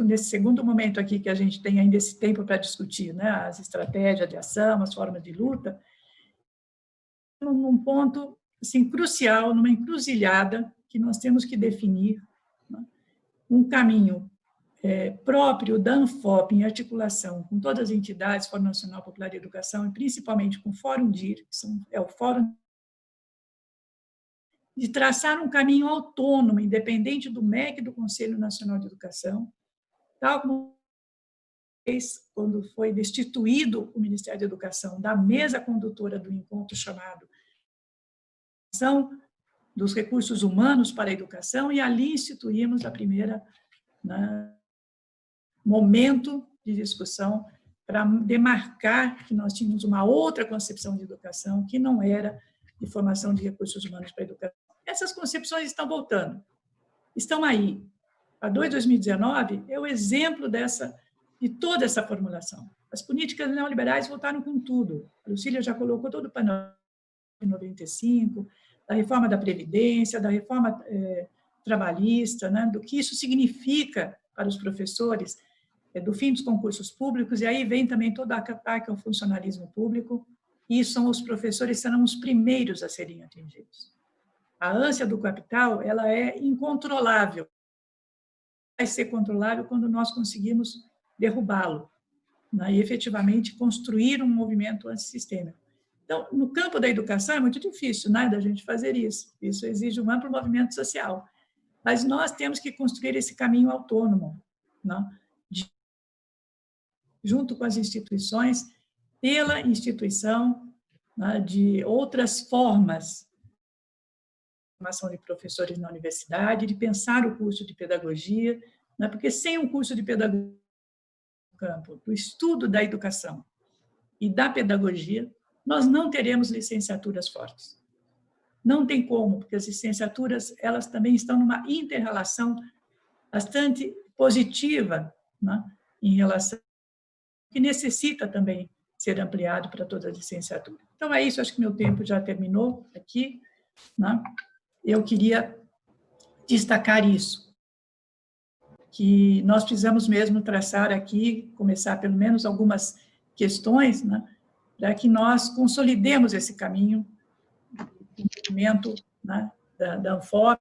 nesse segundo momento aqui que a gente tem ainda esse tempo para discutir, né, as estratégias de ação, as formas de luta, num ponto assim, crucial, numa encruzilhada, que nós temos que definir, né, um caminho próprio da ANFOP, em articulação com todas as entidades, Fórum Nacional Popular de Educação, e principalmente com o Fórum DIR, que é o Fórum, de traçar um caminho autônomo, independente do MEC e do Conselho Nacional de Educação, tal como fez quando foi destituído o Ministério da Educação da mesa condutora do encontro chamado Ação dos Recursos Humanos para a Educação, e ali instituímos a primeira, né, momento de discussão para demarcar que nós tínhamos uma outra concepção de educação, que não era de formação de recursos humanos para a educação. Essas concepções estão voltando, estão aí. A 2019 é o exemplo de toda essa formulação. As políticas neoliberais voltaram com tudo. A Lucília já colocou todo o panorama de 95, da reforma da Previdência, da reforma trabalhista, né, do que isso significa para os professores, do fim dos concursos públicos, e aí vem também toda a ataque ao funcionalismo público, e os professores serão os primeiros a serem atingidos. A ânsia do capital, ela é incontrolável. Vai ser controlável quando nós conseguimos derrubá-lo, né, e efetivamente construir um movimento antissistêmico. Então, no campo da educação é muito difícil, né, da gente fazer isso. Isso exige um amplo movimento social. Mas nós temos que construir esse caminho autônomo, né, junto com as instituições, pela instituição, né, de outras formas de formação de professores na universidade, de pensar o curso de pedagogia, né, porque sem um curso de pedagogia no campo, do estudo da educação e da pedagogia, nós não teremos licenciaturas fortes. Não tem como, porque as licenciaturas, elas também estão numa inter-relação bastante positiva, né, em relação, que necessita também ser ampliado para toda a licenciatura. Então, é isso, acho que meu tempo já terminou aqui, né? Eu queria destacar isso, que nós precisamos mesmo traçar aqui, começar pelo menos algumas questões, né, para que nós consolidemos esse caminho, o movimento, né, da ANFOP,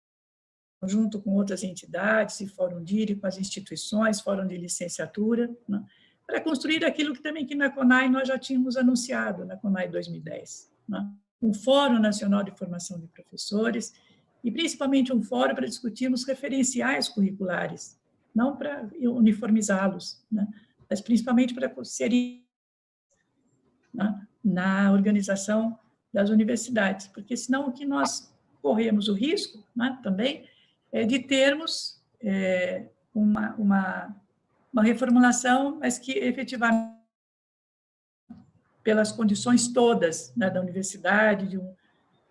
junto com outras entidades, e Fórum DIR, com as instituições, Fórum de Licenciatura, né, para construir aquilo que também que na CONAI nós já tínhamos anunciado, na CONAI 2010, né, um Fórum Nacional de Formação de Professores, e principalmente um fórum para discutirmos referenciais curriculares, não para uniformizá-los, né, mas principalmente para serem, né, na organização das universidades, porque senão o que nós corremos o risco, né, também é de termos uma reformulação, mas que efetivamente, pelas condições todas, né, da universidade,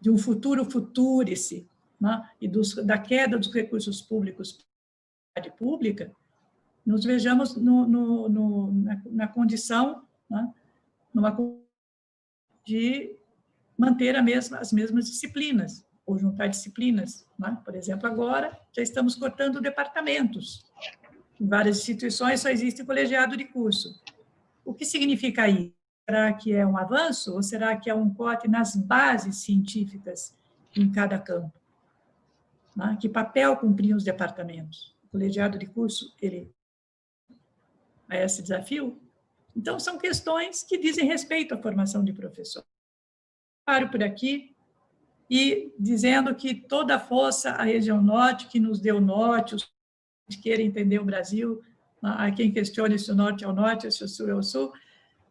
de um futuro futurice, né, e da queda dos recursos públicos para a pública, nos vejamos na condição, né, de manter as mesmas disciplinas, ou juntar disciplinas, né? Por exemplo, agora já estamos cortando departamentos. Em várias instituições só existe colegiado de curso. O que significa isso? Será que é um avanço ou será que é um corte nas bases científicas em cada campo? Né? Que papel cumpriam os departamentos? O colegiado de curso, ele é esse desafio? Então, são questões que dizem respeito à formação de professor. Paro por aqui e dizendo que toda a força à região norte, que nos deu o norte, os que querem entender o Brasil, há quem questione se o norte é o norte, se o sul é o sul,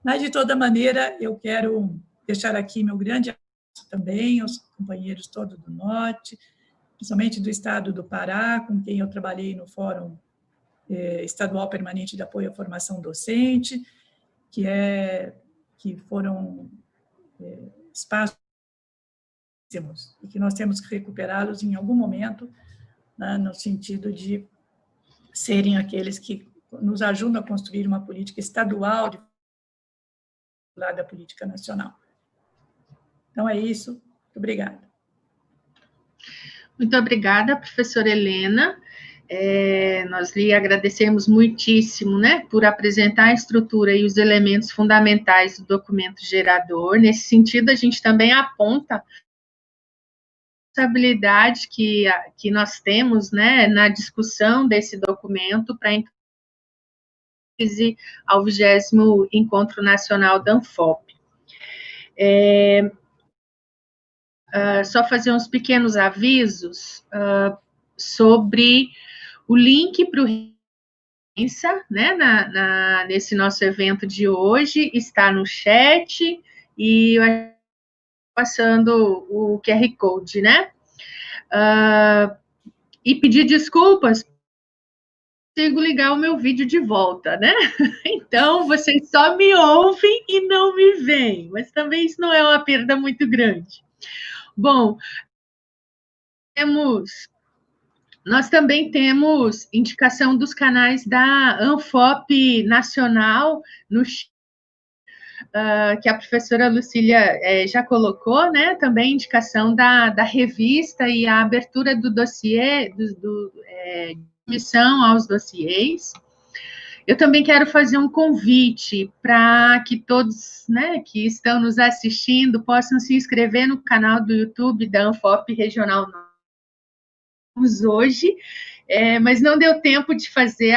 mas, de toda maneira, eu quero deixar aqui meu grande abraço também aos companheiros todos do norte, principalmente do estado do Pará, com quem eu trabalhei no Fórum Estadual Permanente de Apoio à Formação Docente, que foram espaços e que nós temos que recuperá-los em algum momento, né, no sentido de serem aqueles que nos ajudam a construir uma política estadual da política nacional. Então, é isso. Muito obrigada. Muito obrigada, professora Helena. Nós lhe agradecemos muitíssimo, né, por apresentar a estrutura e os elementos fundamentais do documento gerador. Nesse sentido, a gente também aponta a responsabilidade que nós temos, né, na discussão desse documento para ao 20º Encontro Nacional da Anfop. Só fazer uns pequenos avisos sobre o link para o né, nesse nosso evento de hoje, está no chat, e eu passando o QR Code, né? E pedir desculpas, consigo ligar o meu vídeo de volta, né? Então, vocês só me ouvem e não me veem, mas também isso não é uma perda muito grande. Bom, nós também temos indicação dos canais da Anfop Nacional, que a professora Lucília já colocou, né? Também indicação da revista e a abertura do dossiê, missão aos dossiês. Eu também quero fazer um convite para que todos, né, que estão nos assistindo possam se inscrever no canal do YouTube da Anfop Regional hoje, mas não deu tempo de fazer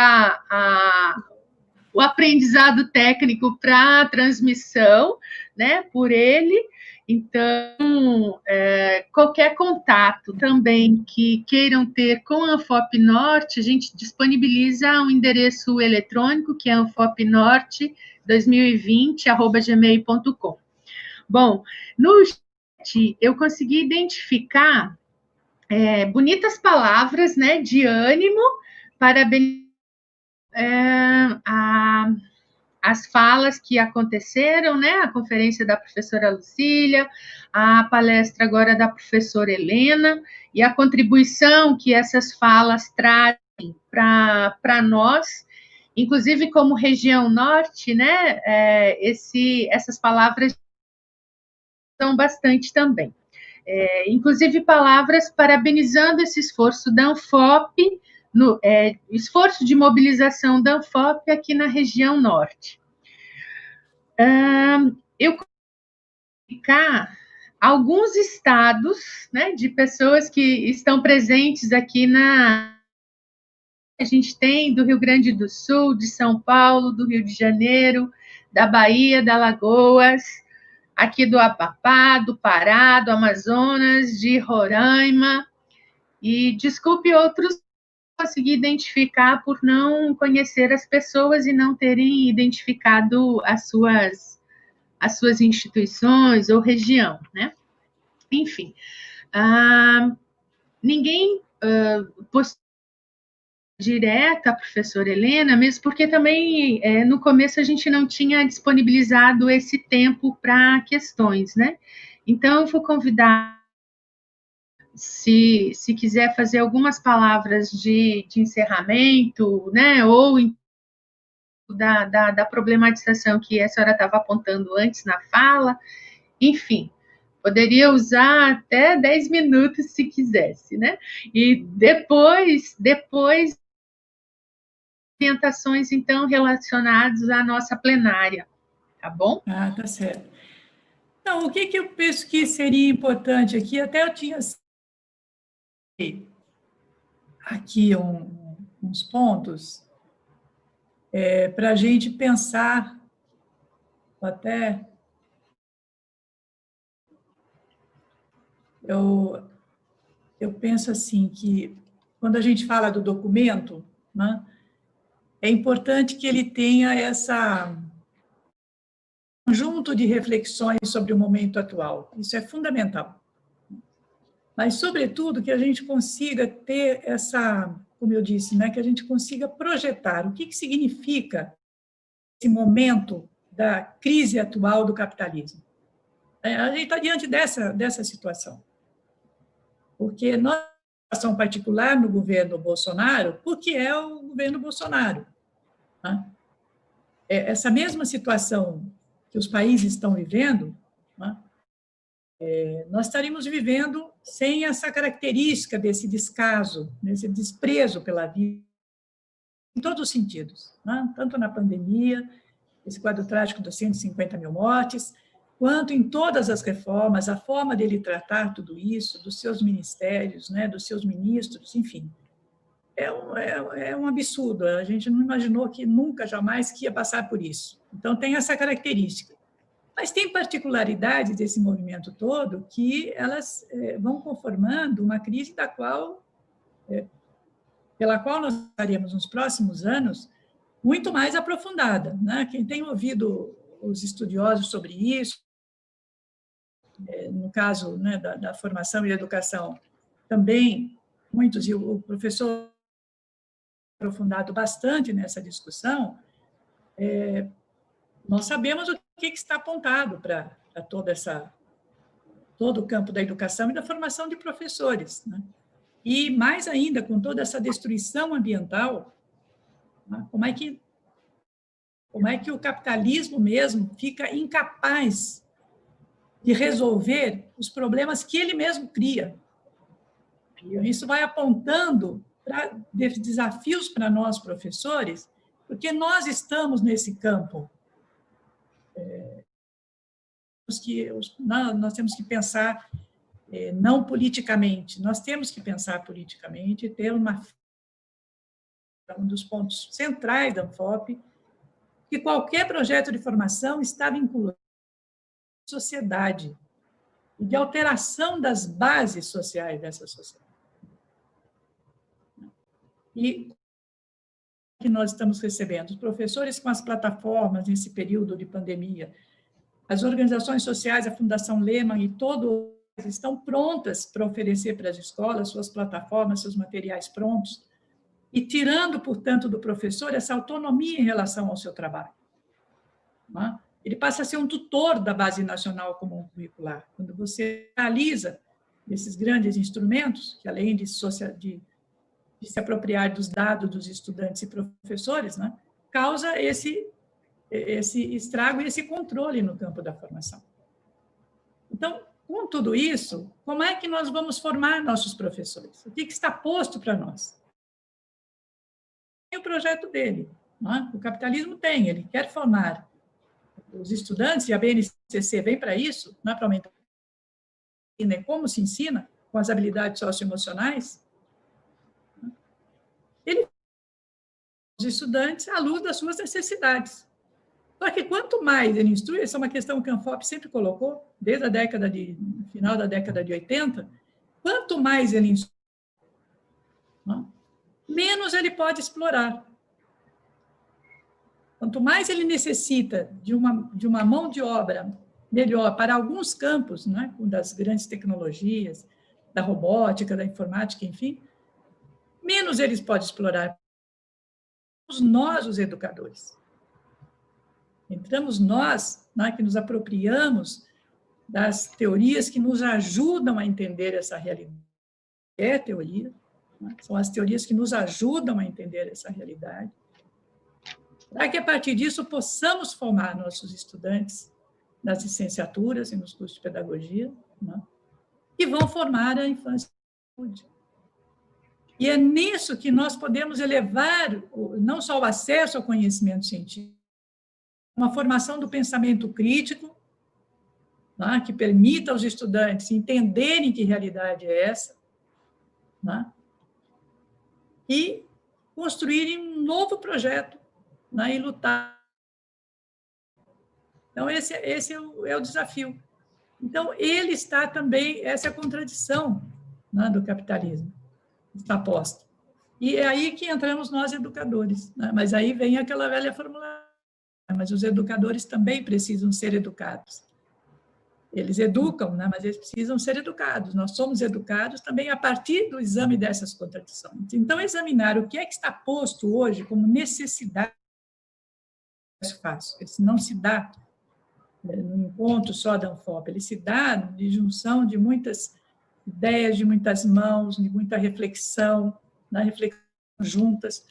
o aprendizado técnico para a transmissão, né, por ele. Então, qualquer contato também que queiram ter com a Anfop Norte, a gente disponibiliza um endereço eletrônico, que é anfopnorte2020@gmail.com. Bom, no chat eu consegui identificar bonitas palavras, né, de ânimo, parabenizar as falas que aconteceram, né, a conferência da professora Lucília, a palestra agora da professora Helena, e a contribuição que essas falas trazem para nós, inclusive como região norte, né, essas palavras são bastante também. Inclusive palavras parabenizando esse esforço da Anfop, esforço de mobilização da Anfop aqui na região norte. Eu vou colocar alguns estados, né, de pessoas que estão presentes aqui a gente tem do Rio Grande do Sul, de São Paulo, do Rio de Janeiro, da Bahia, da Alagoas, aqui do Amapá, do Pará, do Amazonas, de Roraima, e desculpe outros consegui identificar por não conhecer as pessoas e não terem identificado as suas instituições ou região, né? Enfim, ninguém postou direta a professora Helena, mesmo porque também no começo a gente não tinha disponibilizado esse tempo para questões, né? Então, eu vou convidar, se quiser fazer algumas palavras de encerramento, né, ou da problematização que a senhora estava apontando antes na fala, enfim, poderia usar até 10 minutos se quisesse, né? E depois orientações, então, relacionadas à nossa plenária, tá bom? Tá certo. Então, o que eu penso que seria importante aqui, até eu tinha aqui uns pontos para a gente pensar, até eu penso assim, que quando a gente fala do documento, né, é importante que ele tenha essa conjunto de reflexões sobre o momento atual. Isso é fundamental. Mas, sobretudo, que a gente consiga ter como eu disse, né, que a gente consiga projetar o que significa esse momento da crise atual do capitalismo. A gente está diante dessa situação. Porque nossa situação particular no governo Bolsonaro, porque é o governo Bolsonaro, né? Essa mesma situação que os países estão vivendo, né, nós estaríamos vivendo sem essa característica desse descaso, desse desprezo pela vida, em todos os sentidos, né? Tanto na pandemia, esse quadro trágico dos 150 mil mortes, quanto em todas as reformas, a forma dele tratar tudo isso, dos seus ministérios, né, dos seus ministros, enfim. É um absurdo, a gente não imaginou que nunca, jamais, que ia passar por isso. Então, tem essa característica. Mas tem particularidades desse movimento todo que elas vão conformando uma crise pela qual nós estaremos nos próximos anos muito mais aprofundada, né? Quem tem ouvido os estudiosos sobre isso, no caso, né, da formação e educação, também muitos, e o professor aprofundado bastante nessa discussão, nós sabemos o que está apontado para todo o campo da educação e da formação de professores, né? E, mais ainda, com toda essa destruição ambiental, né, como é que o capitalismo mesmo fica incapaz de resolver os problemas que ele mesmo cria. E isso vai apontando para desafios para nós, professores, porque nós estamos nesse campo. Nós temos que pensar não politicamente, nós temos que pensar politicamente e ter um dos pontos centrais da Anfop, que qualquer projeto de formação está vinculado à sociedade e de alteração das bases sociais dessa sociedade. E que nós estamos recebendo, os professores com as plataformas nesse período de pandemia, as organizações sociais, a Fundação Lehman e todos estão prontas para oferecer para as escolas suas plataformas, seus materiais prontos, e tirando, portanto, do professor essa autonomia em relação ao seu trabalho. Ele passa a ser um tutor da Base Nacional Comum Curricular. Quando você realiza esses grandes instrumentos, que além de se apropriar dos dados dos estudantes e professores, né, causa esse estrago e esse controle no campo da formação. Então, com tudo isso, como é que nós vamos formar nossos professores? O que está posto para nós? Tem o projeto dele, né? O capitalismo tem, ele quer formar os estudantes, e a BNCC vem para isso, não é para aumentar como se ensina, com as habilidades socioemocionais. Ele os estudantes à luz das suas necessidades. Só que quanto mais ele instrui, essa é uma questão que a Anfop sempre colocou, desde a final da década de 80, quanto mais ele instrui, menos ele pode explorar. Quanto mais ele necessita de uma mão de obra melhor para alguns campos, né, das grandes tecnologias, da robótica, da informática, enfim, menos eles podem explorar. Nós, os educadores. Entramos nós, né, que nos apropriamos das teorias que nos ajudam a entender essa realidade. É teoria, né? São as teorias que nos ajudam a entender essa realidade, para que, a partir disso, possamos formar nossos estudantes nas licenciaturas e nos cursos de pedagogia, né, que vão formar a infância e a saúde. E é nisso que nós podemos elevar não só o acesso ao conhecimento científico, uma formação do pensamento crítico, né, que permita aos estudantes entenderem que realidade é essa, né, e construírem um novo projeto, né, e lutar. Então, esse é o desafio. Então, ele está também, essa é a contradição, né, do capitalismo, está posta. E é aí que entramos nós, educadores, né? Mas aí vem aquela velha fórmula, mas os educadores também precisam ser educados. Eles educam, né? Mas eles precisam ser educados. Nós somos educados também a partir do exame dessas contradições. Então, examinar o que é que está posto hoje como necessidade é fácil. Isso não se dá no encontro só da Anfop, ele se dá de junção de muitas ideias, de muitas mãos, de muita reflexão, na reflexão juntas.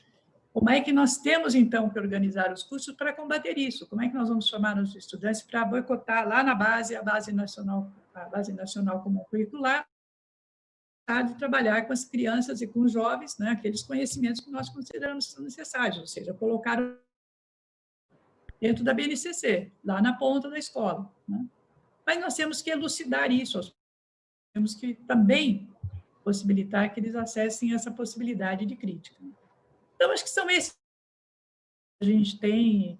Como é que nós temos, então, que organizar os cursos para combater isso? Como é que nós vamos formar os estudantes para boicotar lá na base, a Base Nacional, a Base Nacional Comum Curricular, de trabalhar com as crianças e com os jovens, né, aqueles conhecimentos que nós consideramos que são necessários, ou seja, colocar dentro da BNCC, lá na ponta da escola. Né? Mas nós temos que elucidar isso, temos que também possibilitar que eles acessem essa possibilidade de crítica. Então, acho que são esses que a gente tem,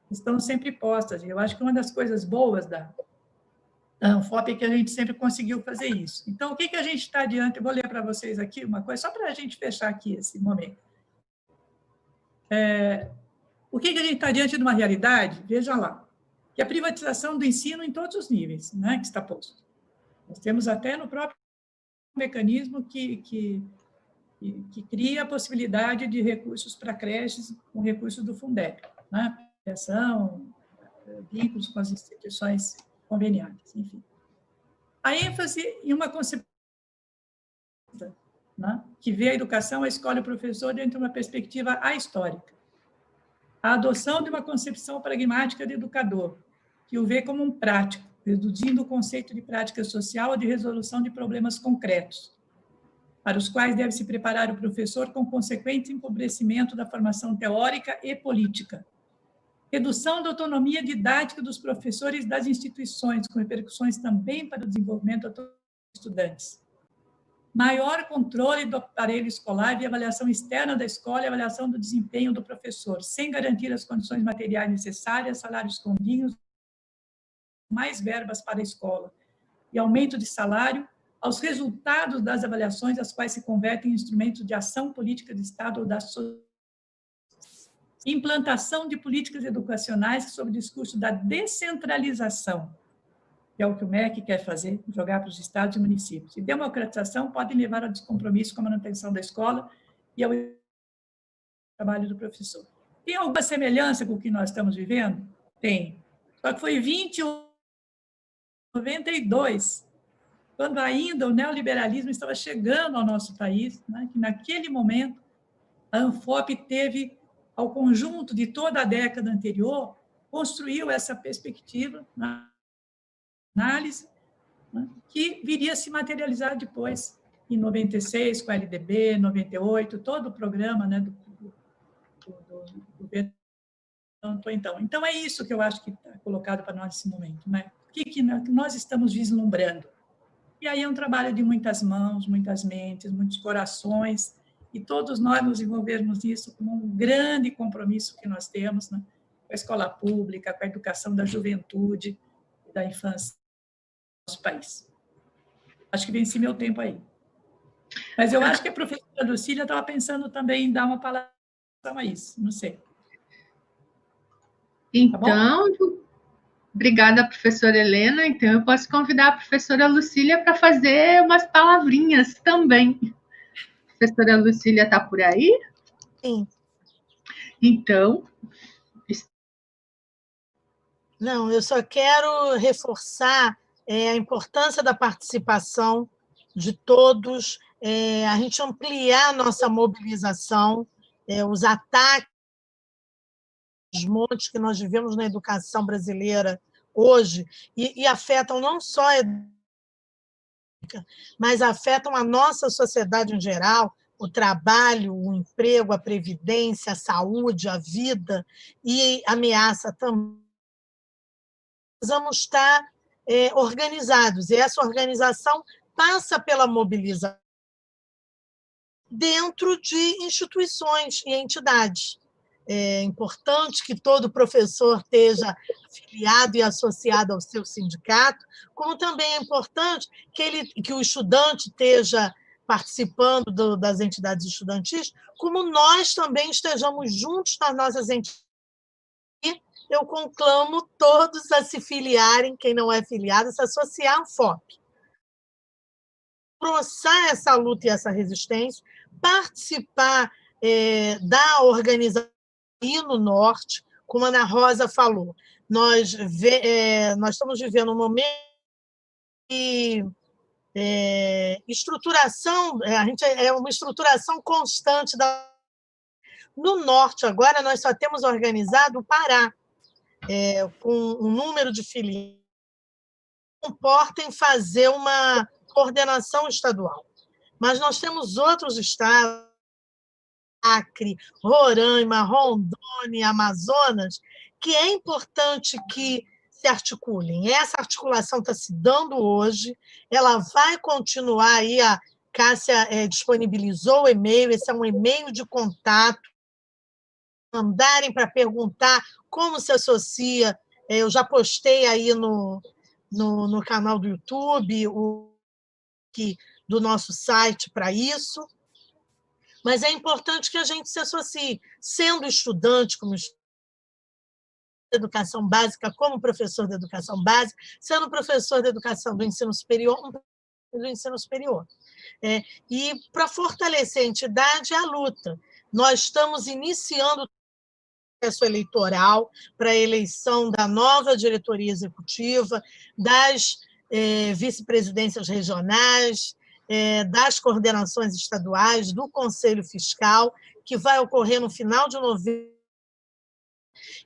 estão sempre postas, e eu acho que uma das coisas boas da ANFOP é que a gente sempre conseguiu fazer isso. Então, o que a gente está adiante? Eu vou ler para vocês aqui uma coisa, só para a gente fechar aqui esse momento. O que a gente está diante de uma realidade? Veja lá, que a privatização do ensino em todos os níveis, né, que está posto. Nós temos até no próprio mecanismo que cria a possibilidade de recursos para creches com recursos do Fundeb, né, ação, vínculos com as instituições conveniadas, enfim. A ênfase em uma concepção, né, que vê a educação, a escola e o professor dentro de uma perspectiva ahistórica. A adoção de uma concepção pragmática de educador, que o vê como um prático, reduzindo o conceito de prática social ou de resolução de problemas concretos, para os quais deve se preparar o professor com consequente empobrecimento da formação teórica e política. Redução da autonomia didática dos professores das instituições, com repercussões também para o desenvolvimento dos estudantes. Maior controle do aparelho escolar e avaliação externa da escola e avaliação do desempenho do professor, sem garantir as condições materiais necessárias, salários condignos, mais verbas para a escola e aumento de salário aos resultados das avaliações, as quais se convertem em instrumentos de ação política de Estado ou da sociedade. Implantação de políticas educacionais sob o discurso da descentralização, que é o que o MEC quer fazer, jogar para os estados e municípios. E democratização podem levar ao descompromisso com a manutenção da escola e ao trabalho do professor. Tem alguma semelhança com o que nós estamos vivendo? Tem. Só que foi 92, quando ainda o neoliberalismo estava chegando ao nosso país, né, que naquele momento a ANFOP teve, ao conjunto de toda a década anterior, construiu essa perspectiva na análise, né, que viria a se materializar depois, em 96, com a LDB, 98, todo o programa, né, do governo. Então, é isso que eu acho que está colocado para nós nesse momento. Né? O que nós estamos vislumbrando? E aí é um trabalho de muitas mãos, muitas mentes, muitos corações, e todos nós nos envolvermos nisso como um grande compromisso que nós temos, né? Com a escola pública, com a educação da juventude e da infância do nosso país. Acho que venci meu tempo aí. Mas eu acho que a professora Lucília estava pensando também em dar uma palavra a isso, não sei. Então, tá, obrigada, professora Helena. Então, eu posso convidar a professora Lucília para fazer umas palavrinhas também. A professora Lucília está por aí? Sim. Então... Não, eu só quero reforçar a importância da participação de todos, a gente ampliar a nossa mobilização, os ataques, os montes que nós vivemos na educação brasileira hoje, e afetam não só a educação, mas afetam a nossa sociedade em geral, o trabalho, o emprego, a previdência, a saúde, a vida, e ameaça também. Precisamos estar organizados, e essa organização passa pela mobilização dentro de instituições e entidades. É importante que todo professor esteja afiliado e associado ao seu sindicato, como também é importante que o estudante esteja participando das entidades estudantis, como nós também estejamos juntos nas nossas entidades. Eu conclamo todos a se filiarem, quem não é filiado, a se associar à ANFOP. Engrossar essa luta e essa resistência, participar da organização no Norte, como a Ana Rosa falou. Nós estamos vivendo um momento de estruturação, é uma estruturação constante. No Norte, agora, nós só temos organizado o Pará, com um número de filiais importa em fazer uma coordenação estadual. Mas nós temos outros estados, Acre, Roraima, Rondônia, Amazonas, que é importante que se articulem. Essa articulação está se dando hoje, ela vai continuar aí, a Cássia disponibilizou o e-mail, esse é um e-mail de contato, mandarem para perguntar como se associa, eu já postei aí no canal do YouTube, do nosso site para isso, mas é importante que a gente se associe, sendo estudante, como estudante de educação básica, como professor de educação básica, sendo professor de educação do ensino superior, E para fortalecer a entidade é a luta. Nós estamos iniciando o processo eleitoral para a eleição da nova diretoria executiva, das vice-presidências regionais, das coordenações estaduais, do Conselho Fiscal, que vai ocorrer no final de novembro.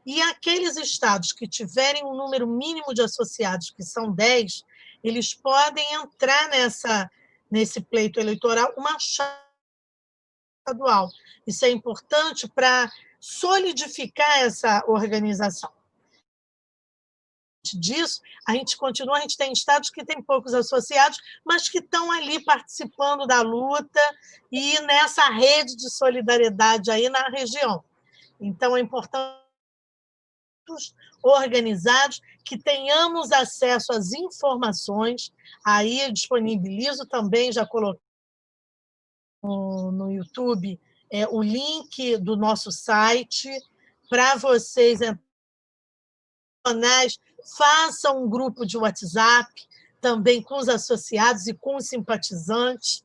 E aqueles estados que tiverem um número mínimo de associados, que são 10, eles podem entrar nesse pleito eleitoral uma chapa estadual. Isso é importante para solidificar essa organização. Disso, a gente tem estados que têm poucos associados, mas que estão ali participando da luta e nessa rede de solidariedade aí na região. Então, é importante organizados, que tenhamos acesso às informações. Aí eu disponibilizo também, já coloquei no YouTube, o link do nosso site para vocês façam um grupo de WhatsApp também com os associados e com os simpatizantes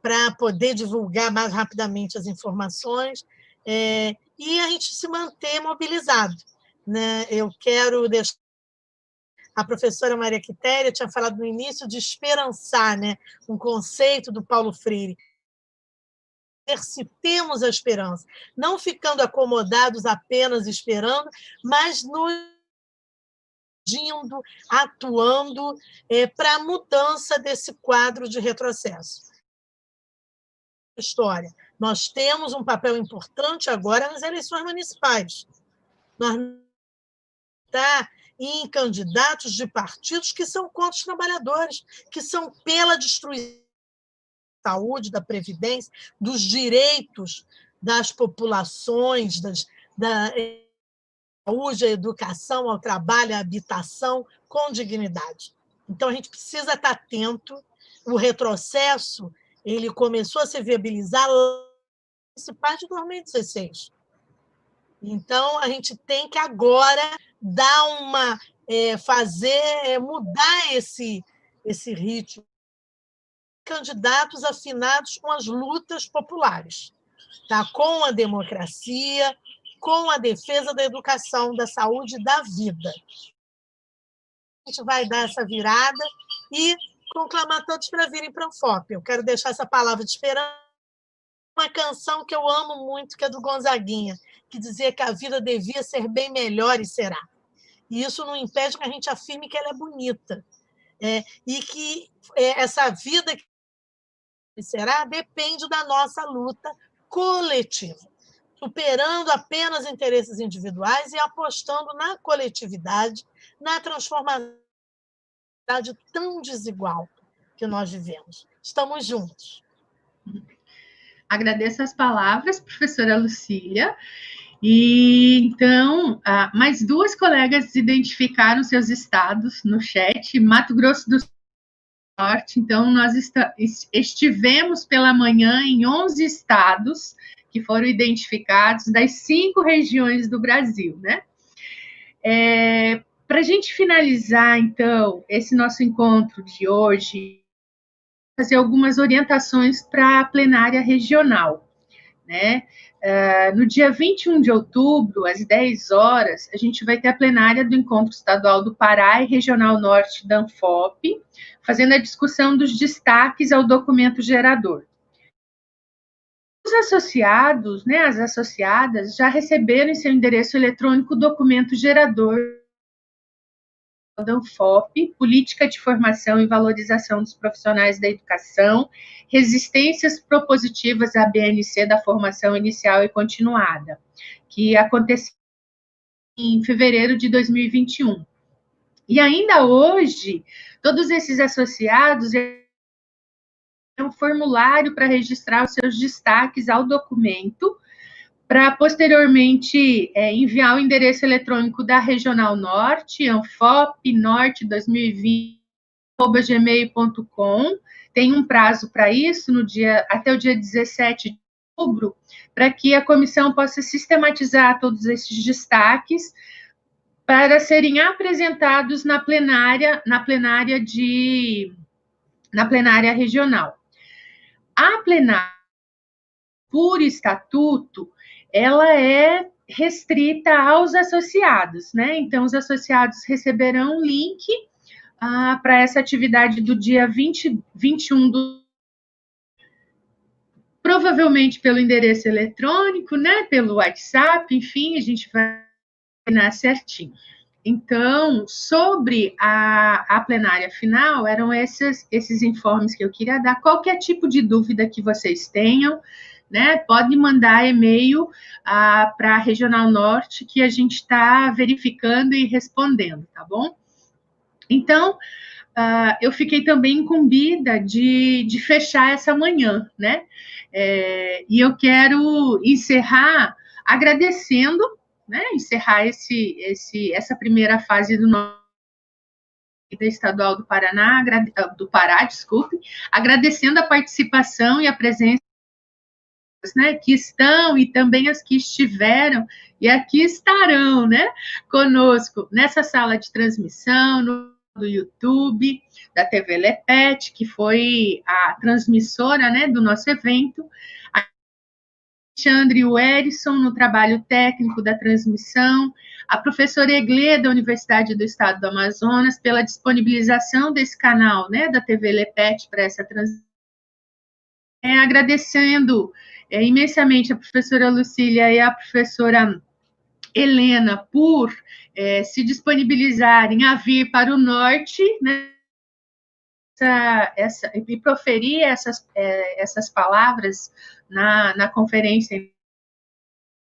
para poder divulgar mais rapidamente as informações e a gente se manter mobilizado. Né? Eu quero deixar... A professora Maria Quitéria tinha falado no início de esperançar, né? Um conceito do Paulo Freire. Exercitemos a esperança, não ficando acomodados apenas esperando, mas nos agindo, atuando para a mudança desse quadro de retrocesso. História. Nós temos um papel importante agora nas eleições municipais. Nós em candidatos de partidos que são contra os trabalhadores, que são pela destruição da saúde, da previdência, dos direitos das populações, da saúde, à educação, ao trabalho, à habitação, com dignidade. Então, a gente precisa estar atento. O retrocesso ele começou a se viabilizar municipais de 2016. Então, a gente tem que agora dar mudar esse ritmo. Candidatos afinados com as lutas populares, tá? Com a democracia, com a defesa da educação, da saúde e da vida. A gente vai dar essa virada e conclamar todos para virem para a Anfop. Eu quero deixar essa palavra de esperança, uma canção que eu amo muito, que é do Gonzaguinha, que dizia que a vida devia ser bem melhor e será. E isso não impede que a gente afirme que ela é bonita. E que essa vida que será depende da nossa luta coletiva, superando apenas interesses individuais e apostando na coletividade, na transformação tão desigual que nós vivemos. Estamos juntos. Agradeço as palavras, professora Lucília. E, então, mais duas colegas identificaram seus estados no chat, Mato Grosso do Norte. Então, nós estivemos pela manhã em 11 estados que foram identificados das 5 regiões do Brasil, né? Para a gente finalizar, então, esse nosso encontro de hoje, fazer algumas orientações para a plenária regional, né? No dia 21 de outubro, às 10 horas, a gente vai ter a plenária do Encontro Estadual do Pará e Regional Norte da Anfop, fazendo a discussão dos destaques ao documento gerador. Os associados, né, as associadas, já receberam em seu endereço eletrônico o documento gerador da Anfop, Política de Formação e Valorização dos Profissionais da Educação, Resistências Propositivas à BNC da Formação Inicial e Continuada, que aconteceu em fevereiro de 2021. E ainda hoje, todos esses associados têm um formulário para registrar os seus destaques ao documento, para posteriormente enviar o endereço eletrônico da Regional Norte, anfopnorte2020@gmail.com. Tem um prazo para isso, até o dia 17 de outubro, para que a comissão possa sistematizar todos esses destaques para serem apresentados na plenária regional. A plenária, por estatuto, ela é restrita aos associados, né? Então, os associados receberão um link para essa atividade do dia 21 provavelmente pelo endereço eletrônico, né? Pelo WhatsApp, enfim, a gente vai treinar certinho. Então, sobre a plenária final, eram esses informes que eu queria dar. Qualquer tipo de dúvida que vocês tenham, né, pode mandar e-mail para a Regional Norte, que a gente está verificando e respondendo, tá bom? Então, eu fiquei também incumbida de fechar essa manhã, né? E eu quero encerrar agradecendo, né, encerrar essa primeira fase do nosso estadual do Pará, desculpe, agradecendo a participação e a presença, né, que estão e também as que estiveram e aqui estarão, né, conosco nessa sala de transmissão, do YouTube, da TV Lepete, que foi a transmissora, né, do nosso evento, a Alexandre e o Erison no trabalho técnico da transmissão, a professora Eglê da Universidade do Estado do Amazonas pela disponibilização desse canal, né, da TV Lepete para essa transmissão, agradecendo imensamente a professora Lucília e a professora Helena por se disponibilizarem a vir para o Norte, né, e proferir essas palavras na conferência,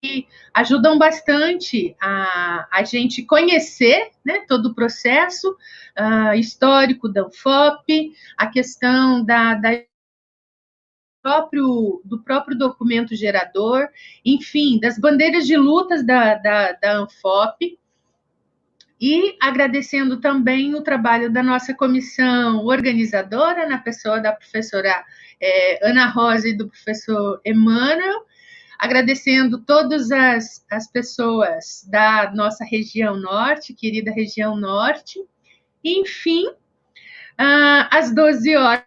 que ajudam bastante a gente conhecer, né, todo o processo histórico da Anfop, a questão do próprio documento gerador, enfim, das bandeiras de lutas da Anfop, e agradecendo também o trabalho da nossa comissão organizadora, na pessoa da professora Ana Rosa e do professor Emmanuel, agradecendo todas as pessoas da nossa região norte, querida região norte, enfim, às 12 horas,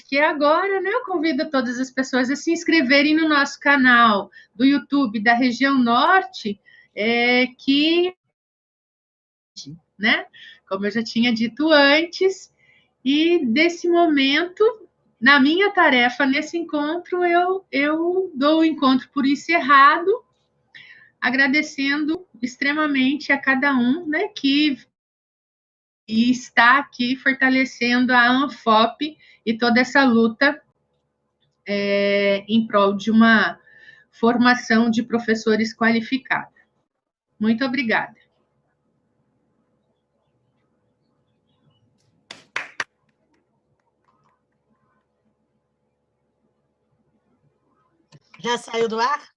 que agora, né, eu convido todas as pessoas a se inscreverem no nosso canal do YouTube da região norte, né, como eu já tinha dito antes, e desse momento, na minha tarefa nesse encontro, eu dou o encontro por encerrado, agradecendo extremamente a cada um, né, que está aqui fortalecendo a Anfop e toda essa luta em prol de uma formação de professores qualificada. Muito obrigada. Já saiu do ar?